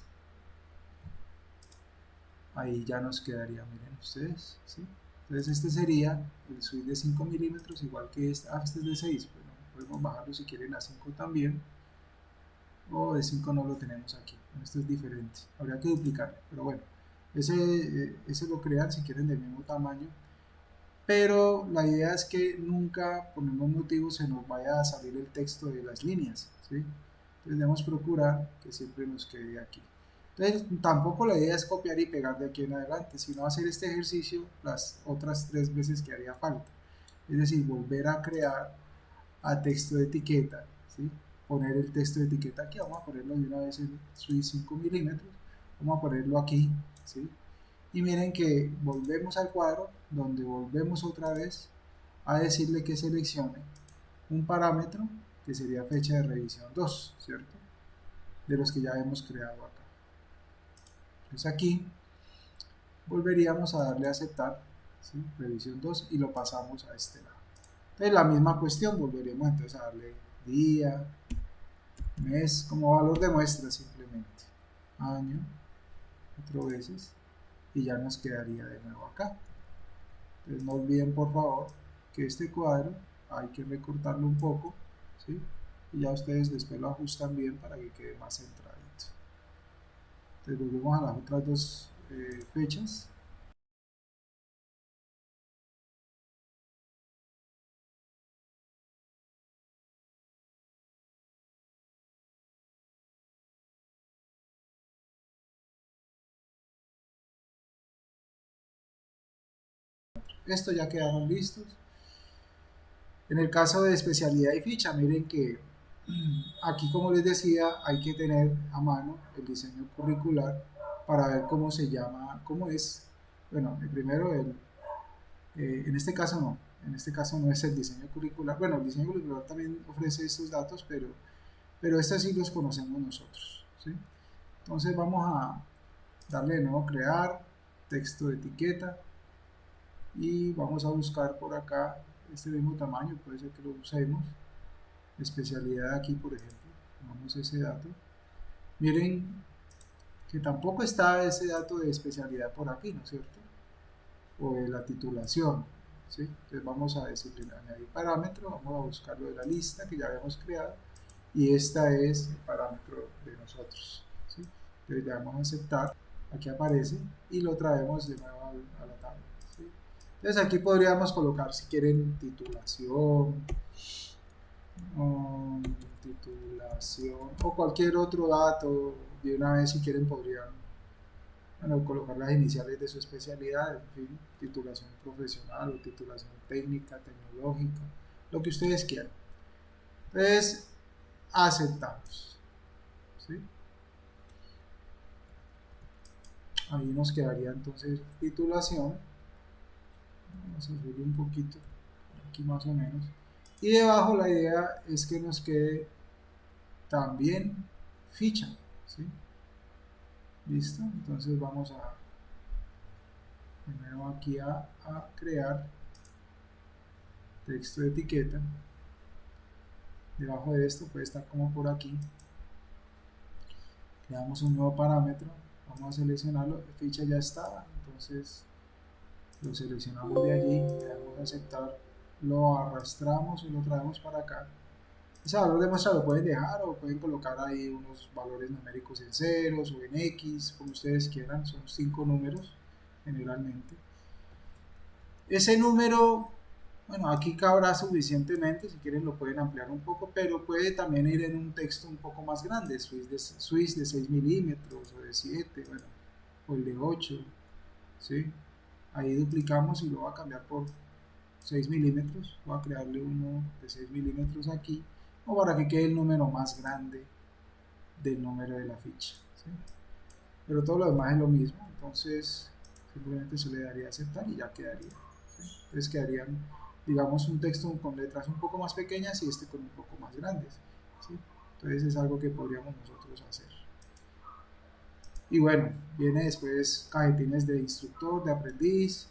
ahí ya nos quedaría, miren ustedes, ¿sí? Entonces este sería el switch de 5 milímetros, igual que este es de 6, pero podemos bajarlo si quieren a 5 también, o de 5 no lo tenemos aquí, esto es diferente, habría que duplicarlo, pero bueno, ese lo crean si quieren del mismo tamaño, pero la idea es que nunca por ningún motivo se nos vaya a salir el texto de las líneas, ¿sí? Entonces debemos procurar que siempre nos quede aquí. Entonces tampoco la idea es copiar y pegar de aquí en adelante, sino hacer este ejercicio las otras 3 veces que haría falta. Es decir, volver a crear a texto de etiqueta, ¿sí? Poner el texto de etiqueta aquí, vamos a ponerlo de una vez en 5 milímetros, vamos a ponerlo aquí, ¿sí? Y miren que volvemos al cuadro, donde volvemos otra vez a decirle que seleccione un parámetro que sería fecha de revisión 2, ¿cierto? De los que ya hemos creado acá. Entonces aquí volveríamos a darle a aceptar, ¿sí? Revisión 2, y lo pasamos a este lado. Entonces la misma cuestión, volveremos entonces a darle día, mes, como valor de muestra simplemente, año, 4 veces, y ya nos quedaría de nuevo acá. Entonces no olviden por favor que este cuadro hay que recortarlo un poco, ¿sí? Y ya ustedes después lo ajustan bien para que quede más centradito. Entonces volvemos a las otras dos fechas. Estos ya quedaron listos. En el caso de especialidad y ficha, miren que aquí, como les decía, hay que tener a mano el diseño curricular para ver cómo se llama, cómo es. Bueno, primero, en este caso no es el diseño curricular. Bueno, el diseño curricular también ofrece estos datos, pero estos sí los conocemos nosotros, ¿sí? Entonces vamos a darle de nuevo crear, texto de etiqueta, y vamos a buscar por acá este mismo tamaño, puede ser que lo usemos, especialidad aquí por ejemplo, tomamos ese dato. Miren que tampoco está ese dato de especialidad por aquí, ¿no es cierto? O de la titulación, ¿sí? Entonces vamos a decirle añadir parámetro, vamos a buscarlo de la lista que ya habíamos creado, y esta es el parámetro de nosotros, ¿sí? Entonces le damos a aceptar, aquí aparece, y lo traemos de nuevo a la tabla, ¿sí? Entonces aquí podríamos colocar, si quieren, titulación, um, titulación o cualquier otro dato. De una vez, si quieren, podrían, bueno, colocar las iniciales de su especialidad, en fin, titulación profesional o titulación técnica, tecnológica, lo que ustedes quieran. Entonces aceptamos, ¿sí? Ahí nos quedaría entonces titulación. Vamos a subir un poquito aquí más o menos, y debajo la idea es que nos quede también ficha, ¿sí? Listo, entonces vamos a primero aquí a crear texto de etiqueta. Debajo de esto puede estar como por aquí, creamos un nuevo parámetro, vamos a seleccionarlo, ficha ya está, entonces lo seleccionamos de allí, le damos a aceptar, lo arrastramos y lo traemos para acá. Ese valor de muestra lo pueden dejar o pueden colocar ahí unos valores numéricos en ceros o en X, como ustedes quieran, son 5 números generalmente. Ese número, bueno, aquí cabrá suficientemente, si quieren lo pueden ampliar un poco, pero puede también ir en un texto un poco más grande, Swiss de 6 milímetros o de 7, bueno, o el de 8, ¿sí? Ahí duplicamos y lo va a cambiar por 6 milímetros, voy a crearle uno de 6 milímetros aquí, o para que quede el número más grande del número de la ficha, ¿sí? Pero todo lo demás es lo mismo, entonces simplemente se le daría a aceptar y ya quedaría, ¿sí? Entonces quedarían, digamos, un texto con letras un poco más pequeñas y este con un poco más grandes, ¿sí? Entonces es algo que podríamos nosotros hacer. Y bueno, viene después cajetines de instructor, de aprendiz,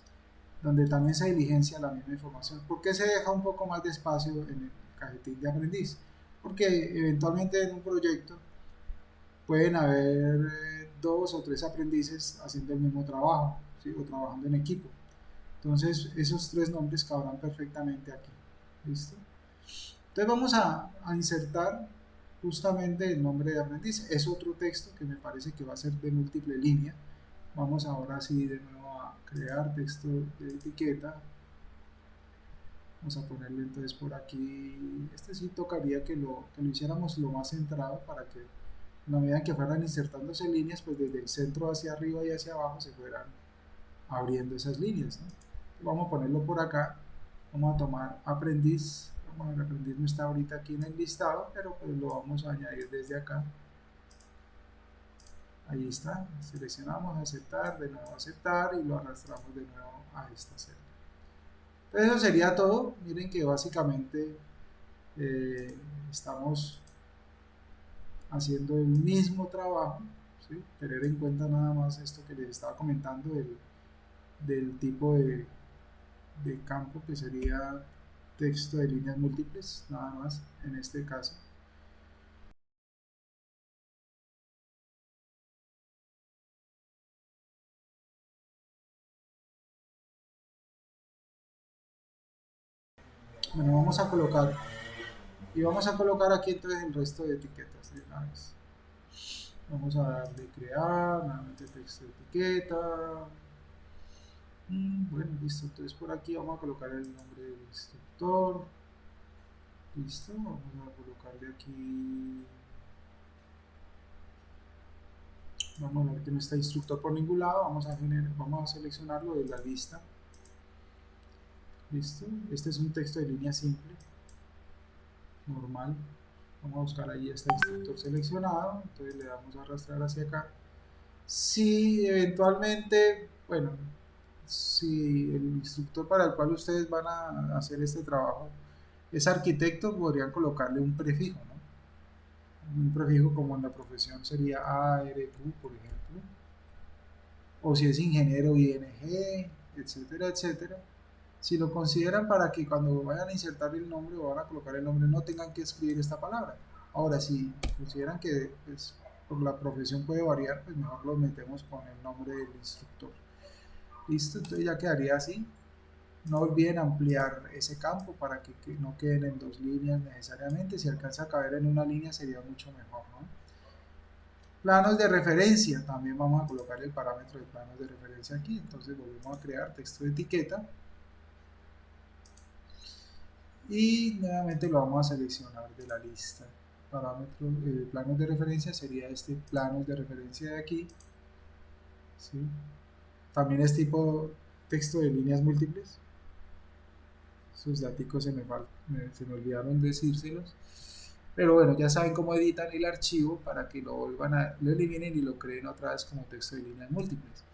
donde también se diligencia la misma información. ¿Por qué se deja un poco más de espacio en el cajetín de aprendiz? Porque eventualmente en un proyecto pueden haber 2 o 3 aprendices haciendo el mismo trabajo, ¿sí? O trabajando en equipo. Entonces esos 3 nombres cabrán perfectamente aquí. ¿Listo? Entonces vamos a insertar justamente el nombre de aprendiz. Es otro texto que me parece que va a ser de múltiple línea. Vamos ahora sí de nuevo a crear texto de etiqueta. Vamos a ponerle entonces por aquí. Este sí tocaría que lo hiciéramos lo más centrado para que en la medida que fueran insertándose líneas, pues desde el centro hacia arriba y hacia abajo se fueran abriendo esas líneas, ¿no? Vamos a ponerlo por acá. Vamos a tomar aprendiz. Bueno, el aprendiz no está ahorita aquí en el listado, pero pues lo vamos a añadir desde acá. Ahí está, seleccionamos aceptar, de nuevo aceptar y lo arrastramos de nuevo a esta celda. Entonces eso sería todo. Miren que básicamente eh, estamos haciendo el mismo trabajo, ¿sí? Tener en cuenta nada más esto que les estaba comentando del tipo de campo que sería texto de líneas múltiples, nada más en este caso. Bueno, vamos a colocar aquí entonces el resto de etiquetas de una vez. Vamos a darle crear, nuevamente texto de etiqueta. Bueno, listo. Entonces por aquí vamos a colocar el nombre del instructor. Listo. Vamos a colocarle aquí. Vamos a ver que no está instructor por ningún lado. Vamos a seleccionarlo de la lista. Listo. Este es un texto de línea simple. Normal. Vamos a buscar ahí este instructor seleccionado. Entonces le damos a arrastrar hacia acá. Si eventualmente, bueno, si el instructor para el cual ustedes van a hacer este trabajo es arquitecto, podrían colocarle un prefijo, ¿no? Un prefijo como en la profesión sería ARQ, por ejemplo. O si es ingeniero, ING, etcétera, etcétera. Si lo consideran para que cuando vayan a insertar el nombre o van a colocar el nombre no tengan que escribir esta palabra. Ahora, si consideran que pues, por la profesión puede variar, pues mejor lo metemos con el nombre del instructor. Listo, entonces ya quedaría así. No olviden ampliar ese campo para que no queden en dos líneas necesariamente. Si alcanza a caber en una línea sería mucho mejor, ¿no? Planos de referencia. También vamos a colocar el parámetro de planos de referencia aquí. Entonces volvemos a crear texto de etiqueta. Y nuevamente lo vamos a seleccionar de la lista. Parámetros, planos de referencia sería este planos de referencia de aquí. ¿Sí? También es tipo texto de líneas múltiples. Sus datos se me olvidaron decírselos. Pero bueno, ya saben cómo editan el archivo para que lo eliminen y lo creen otra vez como texto de líneas múltiples.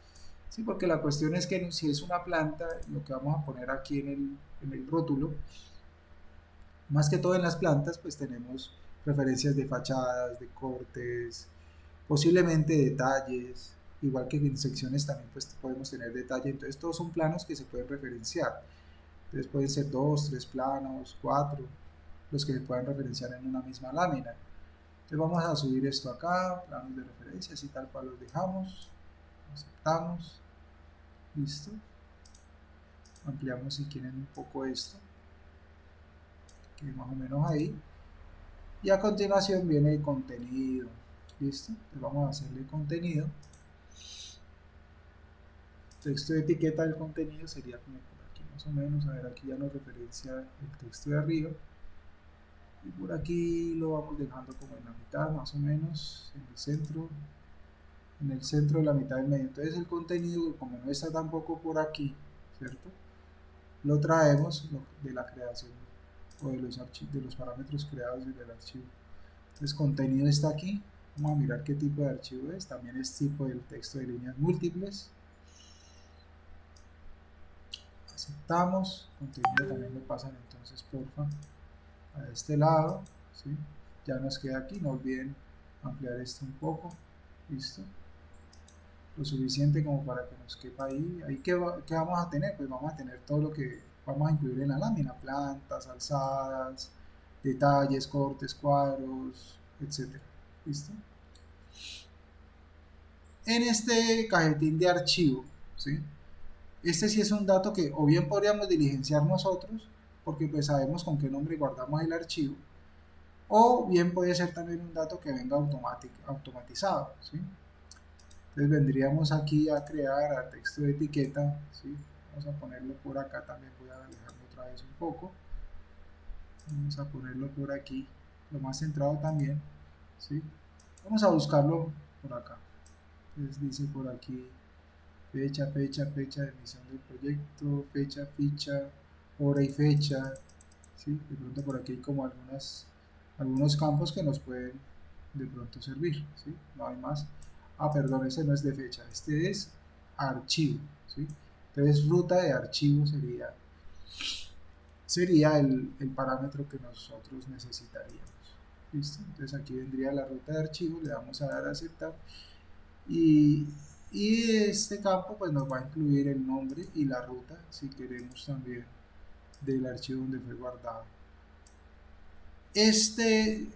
Sí, porque la cuestión es que si es una planta, lo que vamos a poner aquí en el rótulo, más que todo en las plantas, pues tenemos referencias de fachadas, de cortes, posiblemente detalles, igual que en secciones también pues podemos tener detalle. Entonces todos son planos que se pueden referenciar. Entonces pueden ser 2, 3 planos, 4, los que se puedan referenciar en una misma lámina. Entonces vamos a subir esto acá, planos de referencia, así tal cual los dejamos, aceptamos, listo. Ampliamos si quieren un poco esto, que más o menos ahí. Y a continuación viene el contenido, listo. Entonces vamos a hacerle contenido. Texto de etiqueta del contenido sería como por aquí más o menos. A ver, aquí ya nos referencia el texto de arriba. Y por aquí lo vamos dejando como en la mitad más o menos, en el centro de la mitad del medio. Entonces el contenido, como no está tampoco por aquí, ¿cierto? Lo traemos de la creación o de los parámetros creados en el archivo. Entonces contenido está aquí. Vamos a mirar qué tipo de archivo es. También es tipo del texto de líneas múltiples. Aceptamos. Contenido también lo pasan entonces porfa a este lado, ¿sí? Ya nos queda aquí, no olviden ampliar esto un poco, listo, lo suficiente como para que nos quepa ahí. Ahí ¿qué vamos a tener? Pues vamos a tener todo lo que vamos a incluir en la lámina, plantas, alzadas, detalles, cortes, cuadros, etcétera, listo. En este cajetín de archivo, ¿sí? Este sí es un dato que o bien podríamos diligenciar nosotros, porque pues sabemos con qué nombre guardamos el archivo, o bien puede ser también un dato que venga automatizado, ¿sí? Entonces vendríamos aquí a crear a texto de etiqueta, ¿sí? Vamos a ponerlo por acá, también voy a alejarlo otra vez un poco, vamos a ponerlo por aquí, lo más centrado también, ¿sí? Vamos a buscarlo por acá. Entonces dice por aquí fecha, fecha, fecha de emisión del proyecto, fecha, ficha, hora y fecha, ¿sí? De pronto por aquí hay como algunos campos que nos pueden de pronto servir, ¿sí? No hay más. Perdón, ese no es de fecha, este es archivo, ¿sí? Entonces ruta de archivo sería el parámetro que nosotros necesitaríamos. ¿Listo? Entonces aquí vendría la ruta de archivo, le vamos a dar a aceptar y, este campo pues nos va a incluir el nombre y la ruta si queremos también del archivo donde fue guardado. Este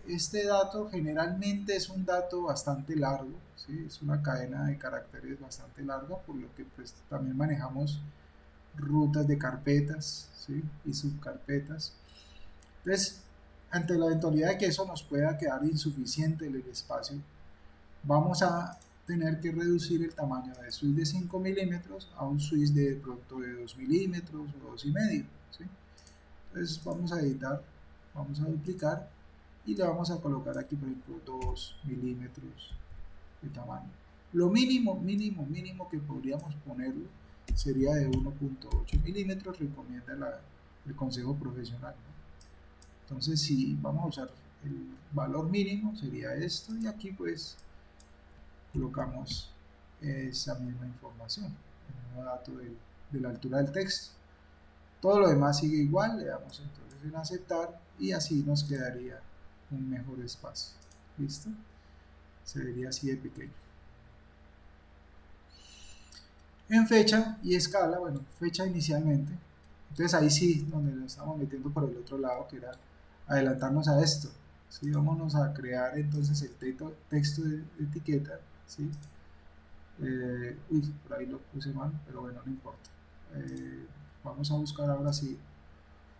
dato generalmente es un dato bastante largo, ¿sí? Es una cadena de caracteres bastante larga, por lo que pues también manejamos rutas de carpetas, ¿sí? Y subcarpetas. Entonces, ante la eventualidad de que eso nos pueda quedar insuficiente en el espacio, vamos a tener que reducir el tamaño de switch de 5 milímetros a un switch de pronto de 2 milímetros o 2,5, ¿sí? Entonces vamos a editar, vamos a duplicar y le vamos a colocar aquí por ejemplo 2 milímetros de tamaño. Lo mínimo que podríamos ponerlo sería de 1,8 milímetros, recomienda el consejo profesional, ¿no? Entonces si vamos a usar el valor mínimo sería esto y aquí pues colocamos esa misma información, el mismo dato de la altura del texto. Todo lo demás sigue igual, le damos entonces en aceptar y así nos quedaría un mejor espacio. ¿Listo? Se vería así de pequeño. En fecha y escala, bueno, fecha inicialmente, entonces ahí sí, donde lo estamos metiendo por el otro lado, que era adelantarnos a esto, ¿sí? Vámonos a crear entonces el texto de etiqueta, ¿sí? Por ahí lo puse mal, pero bueno, no importa. Vamos a buscar ahora sí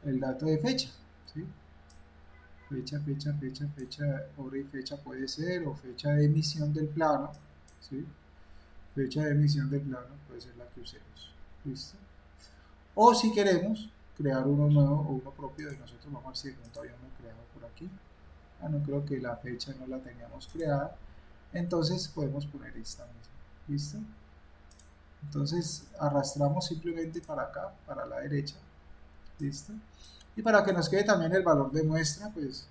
el dato de fecha, ¿sí? Fecha, hora y fecha puede ser, o fecha de emisión del plano, ¿sí? Fecha de emisión del plano puede ser la que usemos, ¿listo? O si queremos crear uno nuevo o uno propio de nosotros, vamos a ver si de pronto había uno creado por aquí. No creo que la fecha no la teníamos creada, entonces podemos poner esta misma, ¿listo? Entonces arrastramos simplemente para acá, para la derecha, ¿listo? Y para que nos quede también el valor de muestra, pues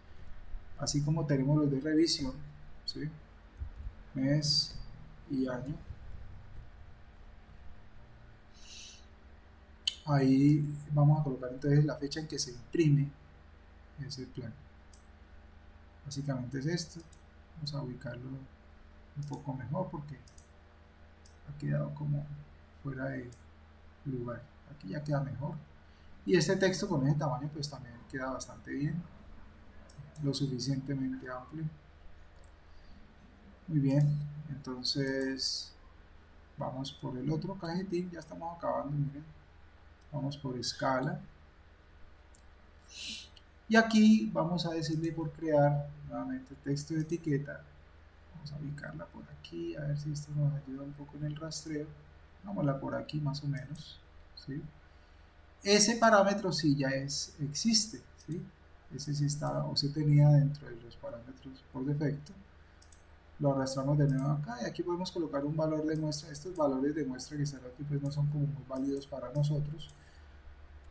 así como tenemos los de revisión, ¿sí? Mes y año. Ahí vamos a colocar entonces la fecha en que se imprime ese plan. Básicamente es esto. Vamos a ubicarlo un poco mejor porque ha quedado como fuera de lugar. Aquí ya queda mejor. Y este texto con ese tamaño pues también queda bastante bien. Lo suficientemente amplio. Muy bien. Entonces vamos por el otro cajetín. Ya estamos acabando, miren. Vamos por escala. Y aquí vamos a decirle por crear nuevamente texto de etiqueta. Vamos a ubicarla por aquí, a ver si esto nos ayuda un poco en el rastreo. Vámonos por aquí más o menos, ¿sí? Ese parámetro sí ya existe, ¿sí? Ese sí estaba o se tenía dentro de los parámetros por defecto. Lo arrastramos de nuevo acá y aquí podemos colocar un valor de muestra. Estos valores de muestra que están aquí pues no son como muy válidos para nosotros,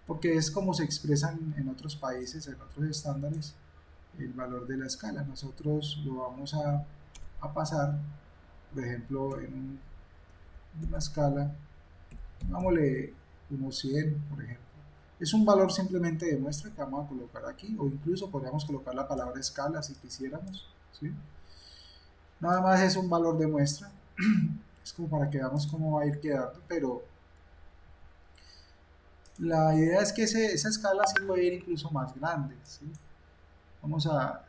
porque es como se expresan en otros países, en otros estándares, el valor de la escala. Nosotros lo vamos a pasar, por ejemplo, en una escala, digámosle unos 100, por ejemplo. Es un valor simplemente de muestra que vamos a colocar aquí, o incluso podríamos colocar la palabra escala si quisiéramos, ¿sí? Nada más es un valor de muestra, es como para que veamos cómo va a ir quedando, pero la idea es que esa escala sí puede ir incluso más grande, ¿sí? Vamos a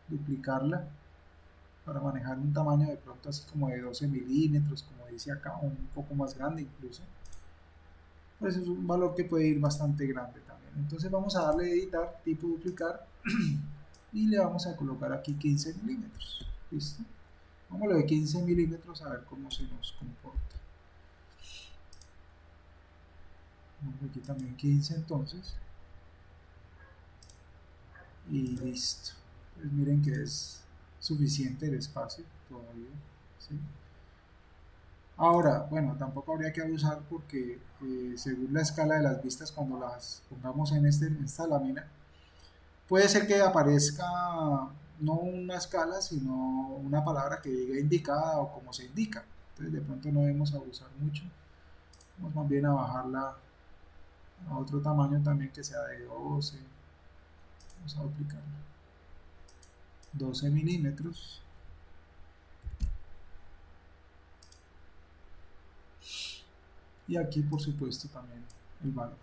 duplicarla para manejar un tamaño de pronto así como de 12 milímetros, como dice acá, o un poco más grande incluso. Pues es un valor que puede ir bastante grande también. Entonces vamos a darle editar, tipo duplicar, y le vamos a colocar aquí 15 milímetros. ¿Listo? Vamos a lo de 15 milímetros a ver cómo se nos comporta. Vamos aquí también 15 entonces. Y listo. Pues miren que es suficiente el espacio todavía, ¿sí? Ahora, bueno, tampoco habría que abusar porque según la escala de las vistas, cuando las pongamos en esta lámina, puede ser que aparezca no una escala, sino una palabra que diga indicada o como se indica. Entonces de pronto no debemos abusar mucho. Vamos más bien a bajarla a otro tamaño también que sea de 12. Vamos a aplicar 12 milímetros. Y aquí por supuesto también el valor.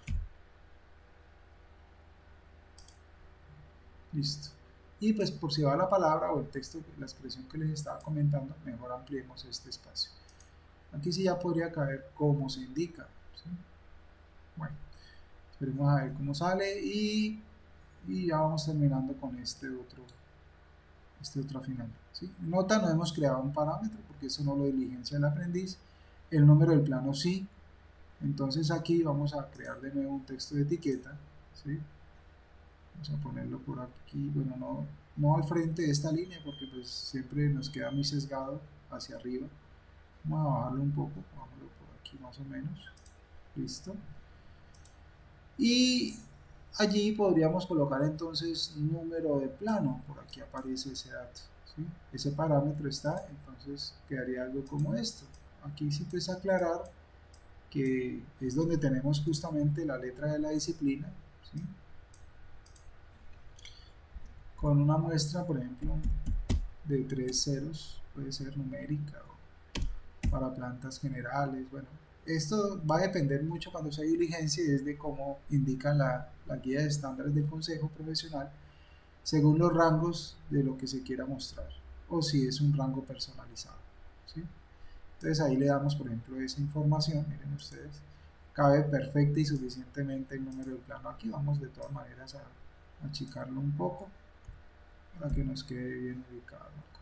Listo. Y pues por si va la palabra o el texto, la expresión que les estaba comentando, mejor ampliemos este espacio. Aquí sí ya podría caber como se indica, ¿sí? Bueno, esperemos a ver cómo sale y ya vamos terminando con este otro final, ¿sí? Nota, no hemos creado un parámetro porque eso no lo diligencia el aprendiz. El número del plano sí. Entonces aquí vamos a crear de nuevo un texto de etiqueta, ¿sí? Vamos a ponerlo por aquí, bueno, no al frente de esta línea porque pues siempre nos queda muy sesgado hacia arriba. Vamos a bajarlo un poco, bajámoslo por aquí más o menos. Listo. Y allí podríamos colocar entonces número de plano, por aquí aparece ese dato, ¿sí? Ese parámetro está, entonces quedaría algo como esto. Aquí sí pues aclarar que es donde tenemos justamente la letra de la disciplina, ¿sí? Con una muestra, por ejemplo, de 3 ceros, puede ser numérica o para plantas generales, bueno. Esto va a depender mucho cuando se diligencia y es de cómo indica la guía de estándares del Consejo Profesional según los rangos de lo que se quiera mostrar o si es un rango personalizado, ¿sí? Entonces ahí le damos por ejemplo esa información, miren ustedes, cabe perfecta y suficientemente el número de plano aquí, vamos de todas maneras a achicarlo un poco para que nos quede bien ubicado acá.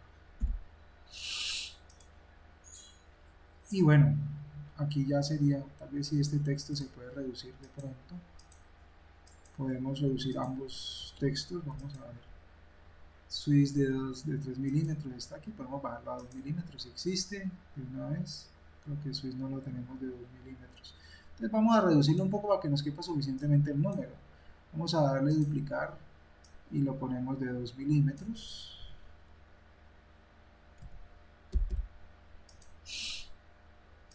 Y bueno, aquí ya sería, tal vez si este texto se puede reducir de pronto, podemos reducir ambos textos, vamos a ver, Swiss de 3 milímetros está aquí, podemos bajarlo a 2 milímetros si existe, de una vez, creo que Swiss no lo tenemos de 2 milímetros. Entonces vamos a reducirlo un poco para que nos quepa suficientemente el número. Vamos a darle duplicar y lo ponemos de 2 milímetros.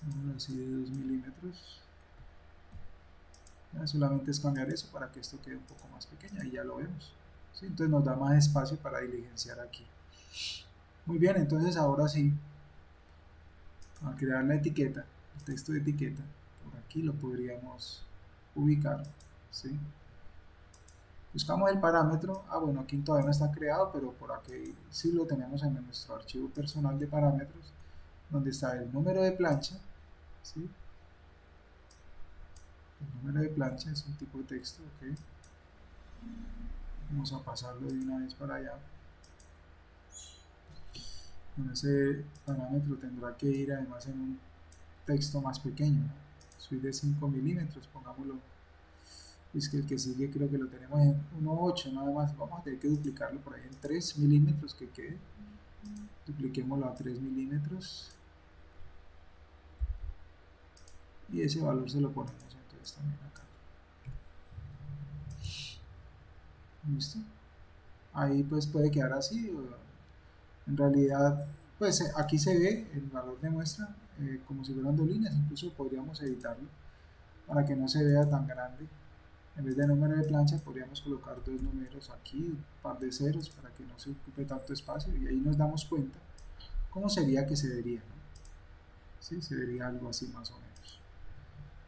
Vamos así de 2 milímetros. Ya solamente es cambiar eso para que esto quede un poco más pequeño y ya lo vemos, ¿sí? Entonces nos da más espacio para diligenciar aquí. Muy bien, entonces ahora sí, al crear la etiqueta, el texto de etiqueta, por aquí lo podríamos ubicar, ¿sí? Buscamos el parámetro, bueno, aquí todavía no está creado, pero por aquí sí lo tenemos en nuestro archivo personal de parámetros, donde está el número de plancha, ¿sí? El número de plancha es un tipo de texto, ¿ok? Vamos a pasarlo de una vez para allá. Bueno, ese parámetro tendrá que ir además en un texto más pequeño, ¿no? Soy de 5 milímetros, pongámoslo. Es que el que sigue creo que lo tenemos en 1.8 nada más. Vamos a tener que duplicarlo por ahí en 3 milímetros que quede. Dupliquémoslo a 3 milímetros. Y ese valor se lo ponemos entonces también acá. ¿Listo? Ahí pues puede quedar así. En realidad, pues aquí se ve el valor de muestra como si fueran dos líneas. Incluso podríamos editarlo para que no se vea tan grande. En vez de número de plancha podríamos colocar dos números aquí, un par de ceros para que no se ocupe tanto espacio y ahí nos damos cuenta cómo sería que se vería, ¿no? ¿Sí? Se vería algo así más o menos.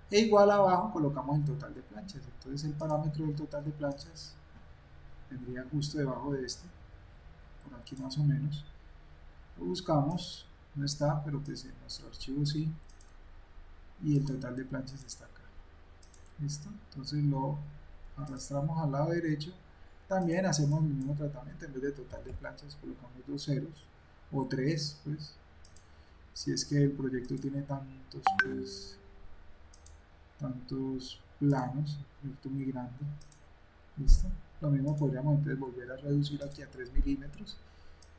E igual abajo colocamos el total de planchas, entonces el parámetro del total de planchas vendría justo debajo de este, por aquí más o menos. Lo buscamos, no está, pero pues en nuestro archivo sí, y el total de planchas está acá. ¿Listo? Entonces lo arrastramos al lado derecho. También hacemos el mismo tratamiento, en vez de total de planchas colocamos dos ceros o tres, pues si es que el proyecto tiene tantos planos, un proyecto muy grande. ¿Listo? Lo mismo podríamos entonces volver a reducir aquí a 3 milímetros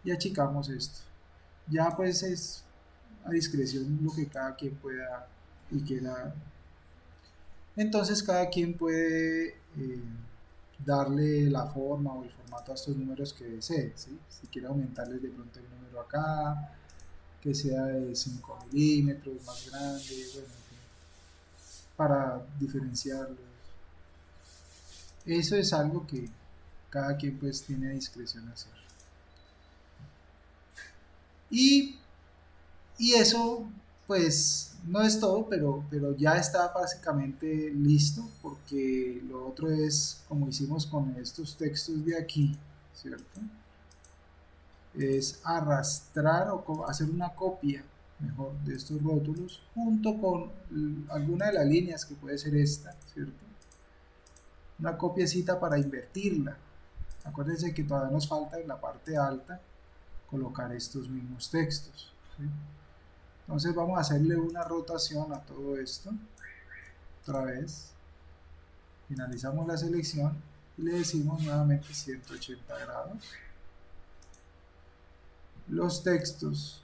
y achicamos esto. Ya pues es a discreción lo que cada quien pueda y quiera. Entonces cada quien puede darle la forma o el formato a estos números que desee, ¿sí? Si quiere aumentarles de pronto el número acá, que sea de 5 milímetros, más grande, bueno, en fin, para diferenciarlos. Eso es algo que cada quien pues tiene a discreción hacer. Y, y eso pues no es todo, pero ya está básicamente listo, porque lo otro es, como hicimos con estos textos de aquí, ¿cierto? Es arrastrar o hacer una copia mejor de estos rótulos junto con alguna de las líneas que puede ser esta, ¿cierto? Una copiecita para invertirla. Acuérdense que todavía nos falta en la parte alta colocar estos mismos textos, ¿sí? Entonces vamos a hacerle una rotación a todo esto. Otra vez. Finalizamos la selección y le decimos nuevamente 180 grados. Los textos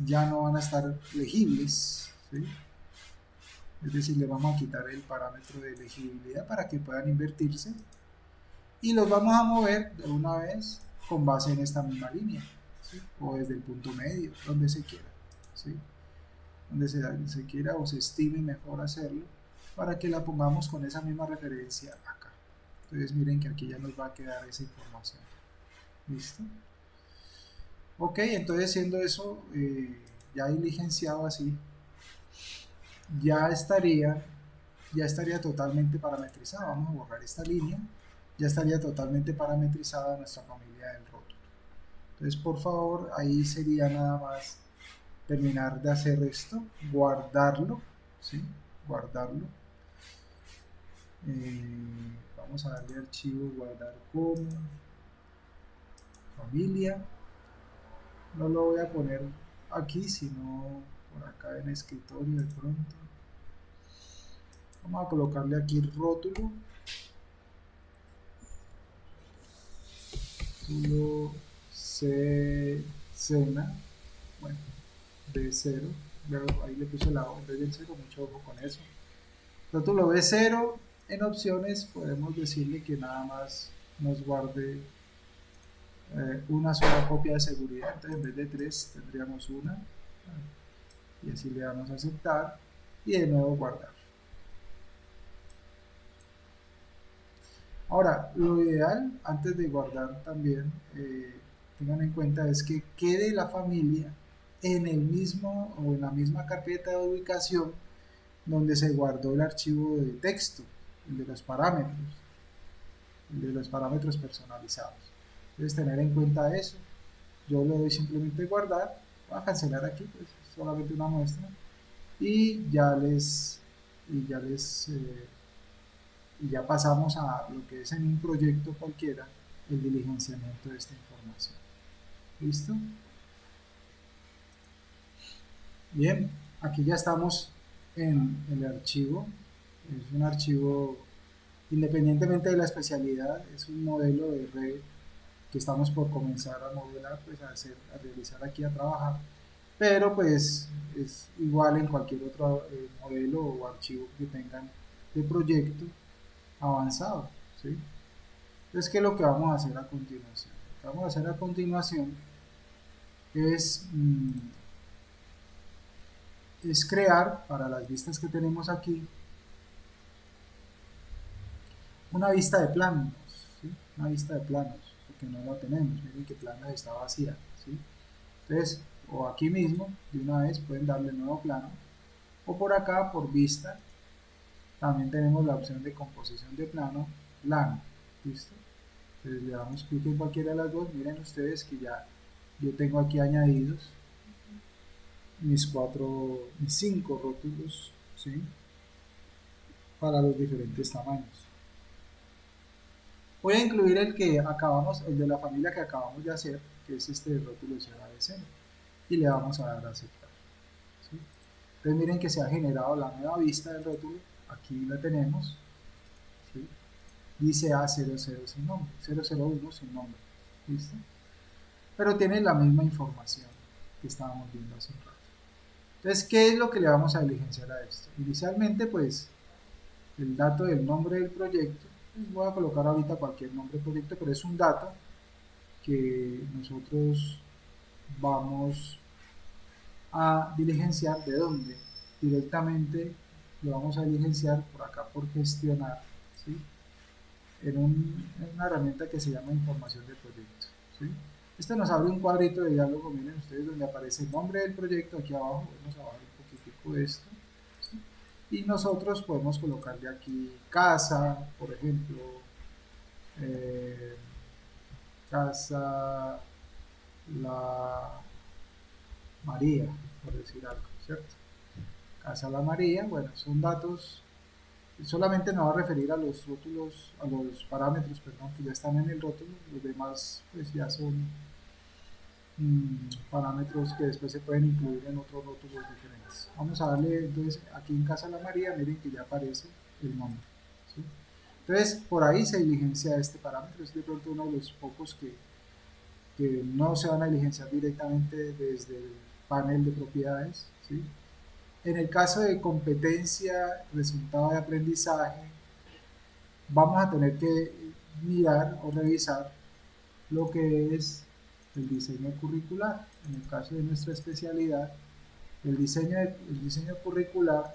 ya no van a estar legibles, ¿sí? Es decir, le vamos a quitar el parámetro de legibilidad para que puedan invertirse y los vamos a mover de una vez con base en esta misma línea, ¿sí? O desde el punto medio, donde se quiera, ¿sí? Donde se quiera o se estime mejor hacerlo, para que la pongamos con esa misma referencia acá. Entonces miren que aquí ya nos va a quedar esa información. ¿Listo? Ok, entonces siendo eso ya diligenciado así, ya estaría totalmente parametrizado. Vamos a borrar esta línea. Ya estaría totalmente parametrizada nuestra familia del rótulo. Entonces, por favor, ahí sería nada más terminar de hacer esto, guardarlo, ¿sí? Guardarlo. Vamos a darle archivo, guardar como familia. No lo voy a poner aquí, sino por acá en escritorio de pronto. Vamos a colocarle aquí el rótulo. Rótulo cena. Bueno, B0. Luego ahí le puse la O en vez del 0, mucho ojo con eso. Rótulo B0. En opciones podemos decirle que nada más nos guarde una sola copia de seguridad. Entonces en vez de 3 tendríamos una. Y así le damos a aceptar. Y de nuevo guardar. Ahora, lo ideal, antes de guardar también, tengan en cuenta, es que quede la familia en el mismo o en la misma carpeta de ubicación donde se guardó el archivo de texto, el de los parámetros personalizados. Entonces, tener en cuenta eso. Yo le doy simplemente guardar, voy a cancelar aquí, pues solamente una muestra, y ya pasamos a lo que es en un proyecto cualquiera, el diligenciamiento de esta información. ¿Listo? Bien, aquí ya estamos en el archivo. Es un archivo, independientemente de la especialidad, es un modelo de red que estamos por comenzar a modelar, pues a realizar aquí, a trabajar. Pero pues es igual en cualquier otro modelo o archivo que tengan de proyecto avanzado, ¿sí? Entonces, ¿qué es lo que vamos a hacer a continuación? Lo que vamos a hacer a continuación es, es crear para las vistas que tenemos aquí una vista de planos, ¿sí? Una vista de planos, porque no la tenemos, miren que planos está vacía, ¿sí? Entonces, o aquí mismo, de una vez pueden darle nuevo plano, o por acá, por vista, también tenemos la opción de composición de plano, plano, ¿listo? Entonces le damos clic en cualquiera de las dos. Miren ustedes que ya yo tengo aquí añadidos mis 5 rótulos, ¿sí? Para los diferentes tamaños. Voy a incluir el de la familia que acabamos de hacer, que es este rótulo CABC, y le vamos a dar a aceptar, ¿sí? Entonces miren que se ha generado la nueva vista del rótulo, aquí la tenemos, ¿sí? Dice A00 sin nombre, 001 sin nombre, ¿listo? Pero tiene la misma información que estábamos viendo hace un rato. Entonces, ¿qué es lo que le vamos a diligenciar a esto? Inicialmente, pues, el dato del nombre del proyecto, Voy a colocar ahorita cualquier nombre de proyecto, pero es un dato que nosotros vamos a diligenciar. ¿De dónde? Directamente lo vamos a diligenciar por acá por gestionar, ¿sí? En una herramienta que se llama información de proyecto, ¿sí? Este nos abre un cuadrito de diálogo, miren ustedes, donde aparece el nombre del proyecto aquí abajo. Vamos a bajar un poquitico esto, ¿sí? Y nosotros podemos colocarle aquí casa, por ejemplo, eh, casa La María, por decir algo, ¿cierto? Casa La María, bueno, son datos, solamente nos va a referir a los rótulos, a los parámetros, perdón, que ya están en el rótulo. Los demás pues ya son parámetros que después se pueden incluir en otros rótulos diferentes. Vamos a darle entonces aquí en Casa La María, miren que ya aparece el nombre, ¿sí? Entonces por ahí se diligencia este parámetro. Es de pronto uno de los pocos que no se van a diligenciar directamente desde el panel de propiedades, ¿sí? En el caso de competencia, resultado de aprendizaje, vamos a tener que mirar o revisar lo que es el diseño curricular. En el caso de nuestra especialidad, el diseño curricular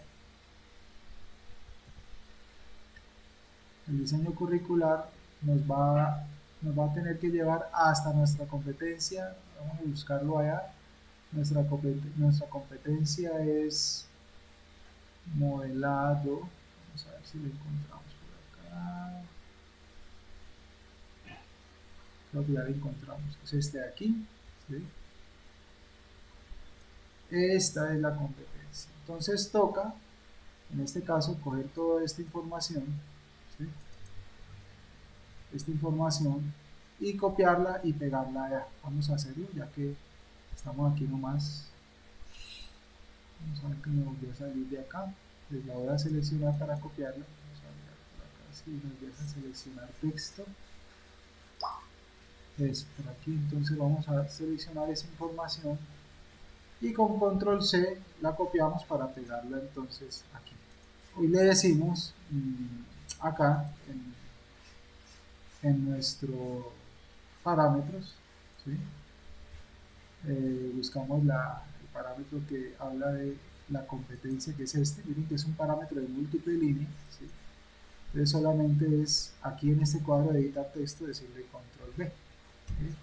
nos va a tener que llevar hasta nuestra competencia. Vamos a buscarlo allá. Nuestra competencia es modelado. Vamos a ver si lo encontramos por acá. Creo que ya lo encontramos. Es este de aquí, ¿sí? Esta es la competencia. Entonces toca, en este caso, coger toda esta información, ¿sí? Esta información y copiarla y pegarla allá. Vamos a hacerlo ya que estamos aquí nomás. Vamos a ver que me volvió a salir de acá. Les la voy a seleccionar para copiarla. Vamos a mirar por acá si nos deja seleccionar texto. Es por aquí. Entonces vamos a seleccionar esa información y con control C la copiamos para pegarla entonces aquí. Hoy le decimos acá en nuestros parámetros, ¿sí? Buscamos el parámetro que habla de la competencia, que es este. Miren que es un parámetro de múltiple línea, ¿sí? Entonces solamente es aquí en este cuadro de editar texto decirle control B, ¿sí?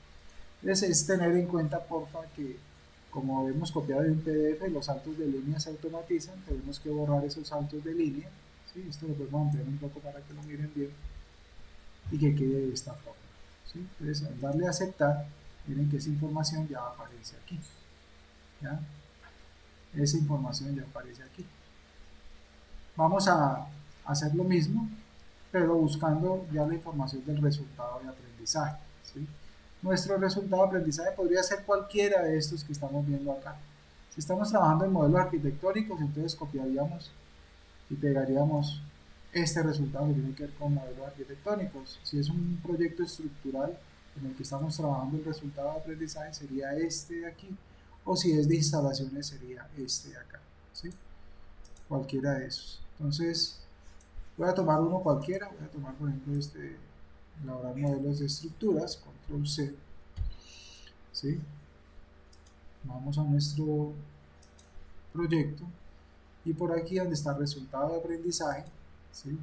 Entonces es tener en cuenta, porfa, que como hemos copiado de un PDF, los saltos de línea se automatizan. Tenemos que borrar esos saltos de línea, ¿sí? Esto lo podemos ampliar un poco para que lo miren bien y que quede de esta forma, ¿sí? Entonces al darle a aceptar, miren que esa información ya aparece aquí, ¿ya? Esa información ya aparece aquí. Vamos a hacer lo mismo, pero buscando ya la información del resultado de aprendizaje, ¿sí? Nuestro resultado de aprendizaje podría ser cualquiera de estos que estamos viendo acá. Si estamos trabajando en modelos arquitectónicos, entonces copiaríamos y pegaríamos este resultado que tiene que ver con modelos arquitectónicos. Si es un proyecto estructural en el que estamos trabajando, el resultado de aprendizaje sería este de aquí, o si es de instalaciones sería este de acá, ¿sí? Cualquiera de esos. Entonces voy a tomar uno cualquiera. Voy a tomar por ejemplo este, elaborar modelos de estructuras, control C, ¿sí? Vamos a nuestro proyecto y por aquí donde está el resultado de aprendizaje, ¿sí?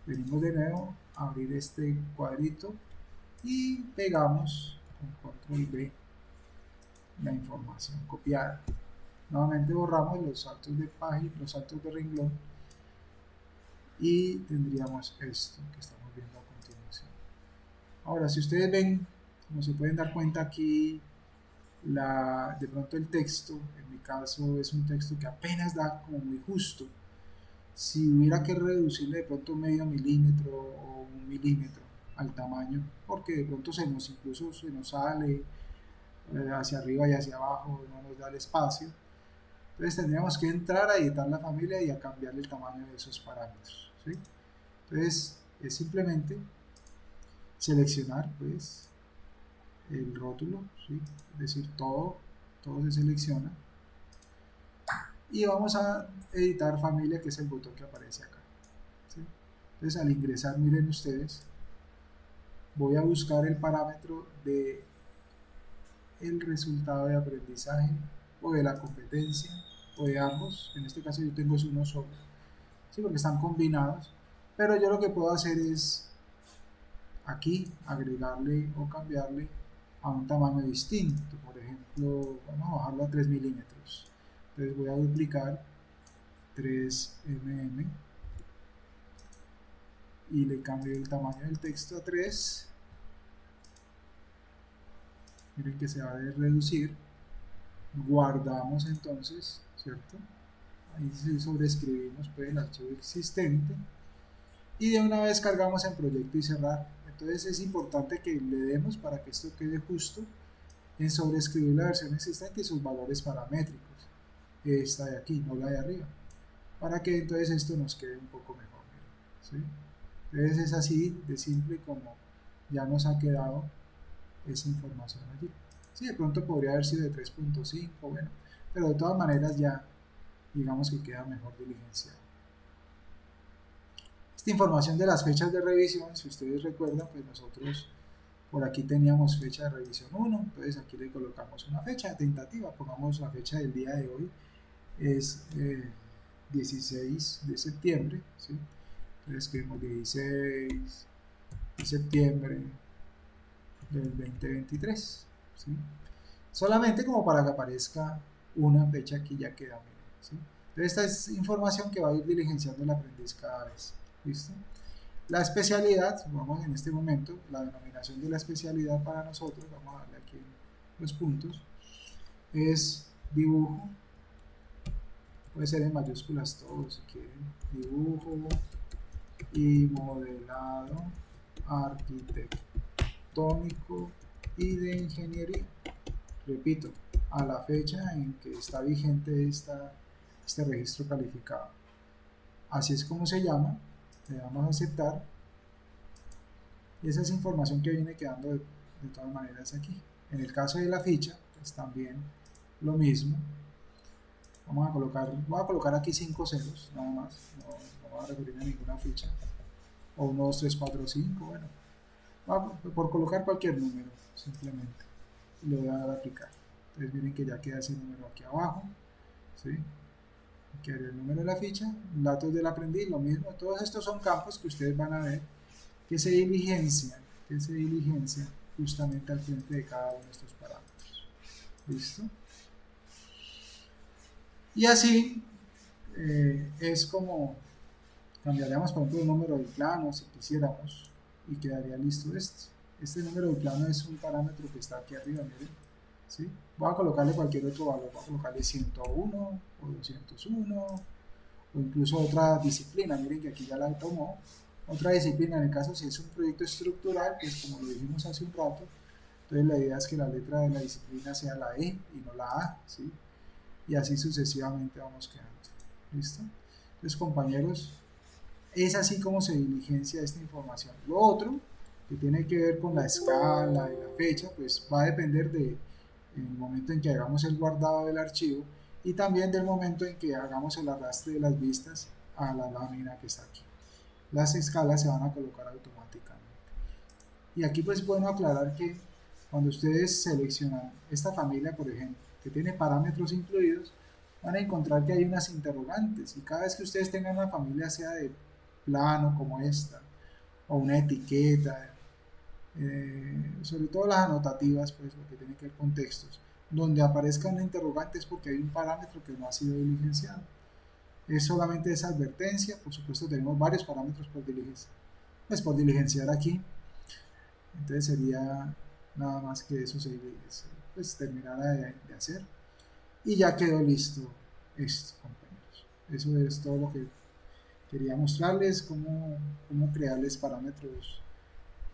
Venimos de nuevo a abrir este cuadrito y pegamos con control B la información copiada. Nuevamente borramos los saltos de página, los saltos de renglón y tendríamos esto que estamos viendo a continuación. Ahora, si ustedes ven, como se pueden dar cuenta aquí, de pronto el texto, en mi caso es un texto que apenas da como muy justo. Si hubiera que reducirle de pronto medio milímetro o un milímetro al tamaño, porque de pronto incluso se nos sale hacia arriba y hacia abajo, no nos da el espacio. Entonces tendríamos que entrar a editar la familia y a cambiarle el tamaño de esos parámetros, ¿sí? Entonces es simplemente seleccionar pues el rótulo, ¿sí? Es decir, todo se selecciona y vamos a editar familia, que es el botón que aparece acá, ¿sí? Entonces al ingresar, miren ustedes, voy a buscar el parámetro de el resultado de aprendizaje o de la competencia o de ambos. En este caso yo tengo uno solo, ¿sí? Porque están combinados, pero yo lo que puedo hacer es aquí agregarle o cambiarle a un tamaño distinto. Por ejemplo, vamos a bajarlo a 3 milímetros. Entonces voy a duplicar 3 mm y le cambio el tamaño del texto a 3. Miren que se va a reducir. Guardamos entonces, ¿cierto? Ahí sobreescribimos pues el archivo existente y de una vez cargamos en proyecto y cerrar. Entonces es importante que le demos para que esto quede justo en sobreescribir la versión existente y sus valores paramétricos. Esta de aquí, no la de arriba, para que entonces esto nos quede un poco mejor. ¿Sí? Entonces es así de simple como ya nos ha quedado esa información allí. Sí, de pronto podría haber sido de 3.5, bueno, pero de todas maneras ya digamos que queda mejor diligenciado. Esta información de las fechas de revisión, si ustedes recuerdan, pues nosotros por aquí teníamos fecha de revisión 1, entonces aquí le colocamos una fecha tentativa, pongamos la fecha del día de hoy, es 16 de septiembre, ¿sí? Entonces escribimos 16 de septiembre del 2023, ¿sí? Solamente como para que aparezca una fecha aquí ya queda, ¿sí? Entonces esta es información que va a ir diligenciando el aprendiz cada vez, ¿listo? La especialidad, vamos en este momento, la denominación de la especialidad para nosotros, vamos a darle aquí los puntos, es dibujo, puede ser en mayúsculas todo si quieren, dibujo y modelado arquitectónico y de ingeniería. Repito, a la fecha en que está vigente este registro calificado. Así es como se llama, le damos a aceptar y esa es información que viene quedando de todas maneras aquí. En el caso de la ficha, pues también lo mismo. Voy a colocar aquí 5 ceros, nada más, no voy a referirme a ninguna ficha. O 1, 2, 3, 4, 5, bueno. Por colocar cualquier número, simplemente. Y le voy a dar a aplicar. Entonces miren que ya queda ese número aquí abajo, ¿sí? Aquí haré el número de la ficha, datos del aprendiz, lo mismo. Todos estos son campos que ustedes van a ver que se diligencian justamente al frente de cada uno de estos parámetros. ¿Listo? Y así es como cambiaríamos, por ejemplo, el número del plano si quisiéramos y quedaría listo esto. Este número del plano es un parámetro que está aquí arriba, miren, ¿sí? Voy a colocarle cualquier otro valor, voy a colocarle 101 o 201 o incluso otra disciplina, miren que aquí ya la tomó. Otra disciplina, en el caso si es un proyecto estructural, pues como lo dijimos hace un rato, entonces la idea es que la letra de la disciplina sea la E y no la A, ¿sí? Y así sucesivamente vamos quedando. ¿Listo? Entonces, compañeros, es así como se diligencia esta información. Lo otro, que tiene que ver con la escala y la fecha, pues va a depender del momento en que hagamos el guardado del archivo y también del momento en que hagamos el arrastre de las vistas a la lámina que está aquí. Las escalas se van a colocar automáticamente. Y aquí pues es bueno aclarar que cuando ustedes seleccionan esta familia, por ejemplo, que tiene parámetros incluidos, van a encontrar que hay unas interrogantes y cada vez que ustedes tengan una familia, sea de plano como esta, o una etiqueta, sobre todo las anotativas, pues lo que tiene que ver con textos, donde aparezca una interrogante es porque hay un parámetro que no ha sido diligenciado. Es solamente esa advertencia, por supuesto tenemos varios parámetros por diligenciar, pues por diligenciar aquí, entonces sería nada más que eso se pues terminara de hacer y ya quedó listo esto, compañeros. Eso es todo lo que quería mostrarles, cómo crearles parámetros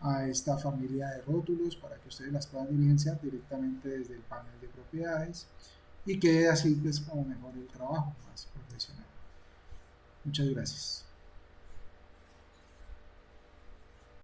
a esta familia de rótulos para que ustedes las puedan diligenciar directamente desde el panel de propiedades y quede así pues como mejor el trabajo, más profesional. Muchas gracias.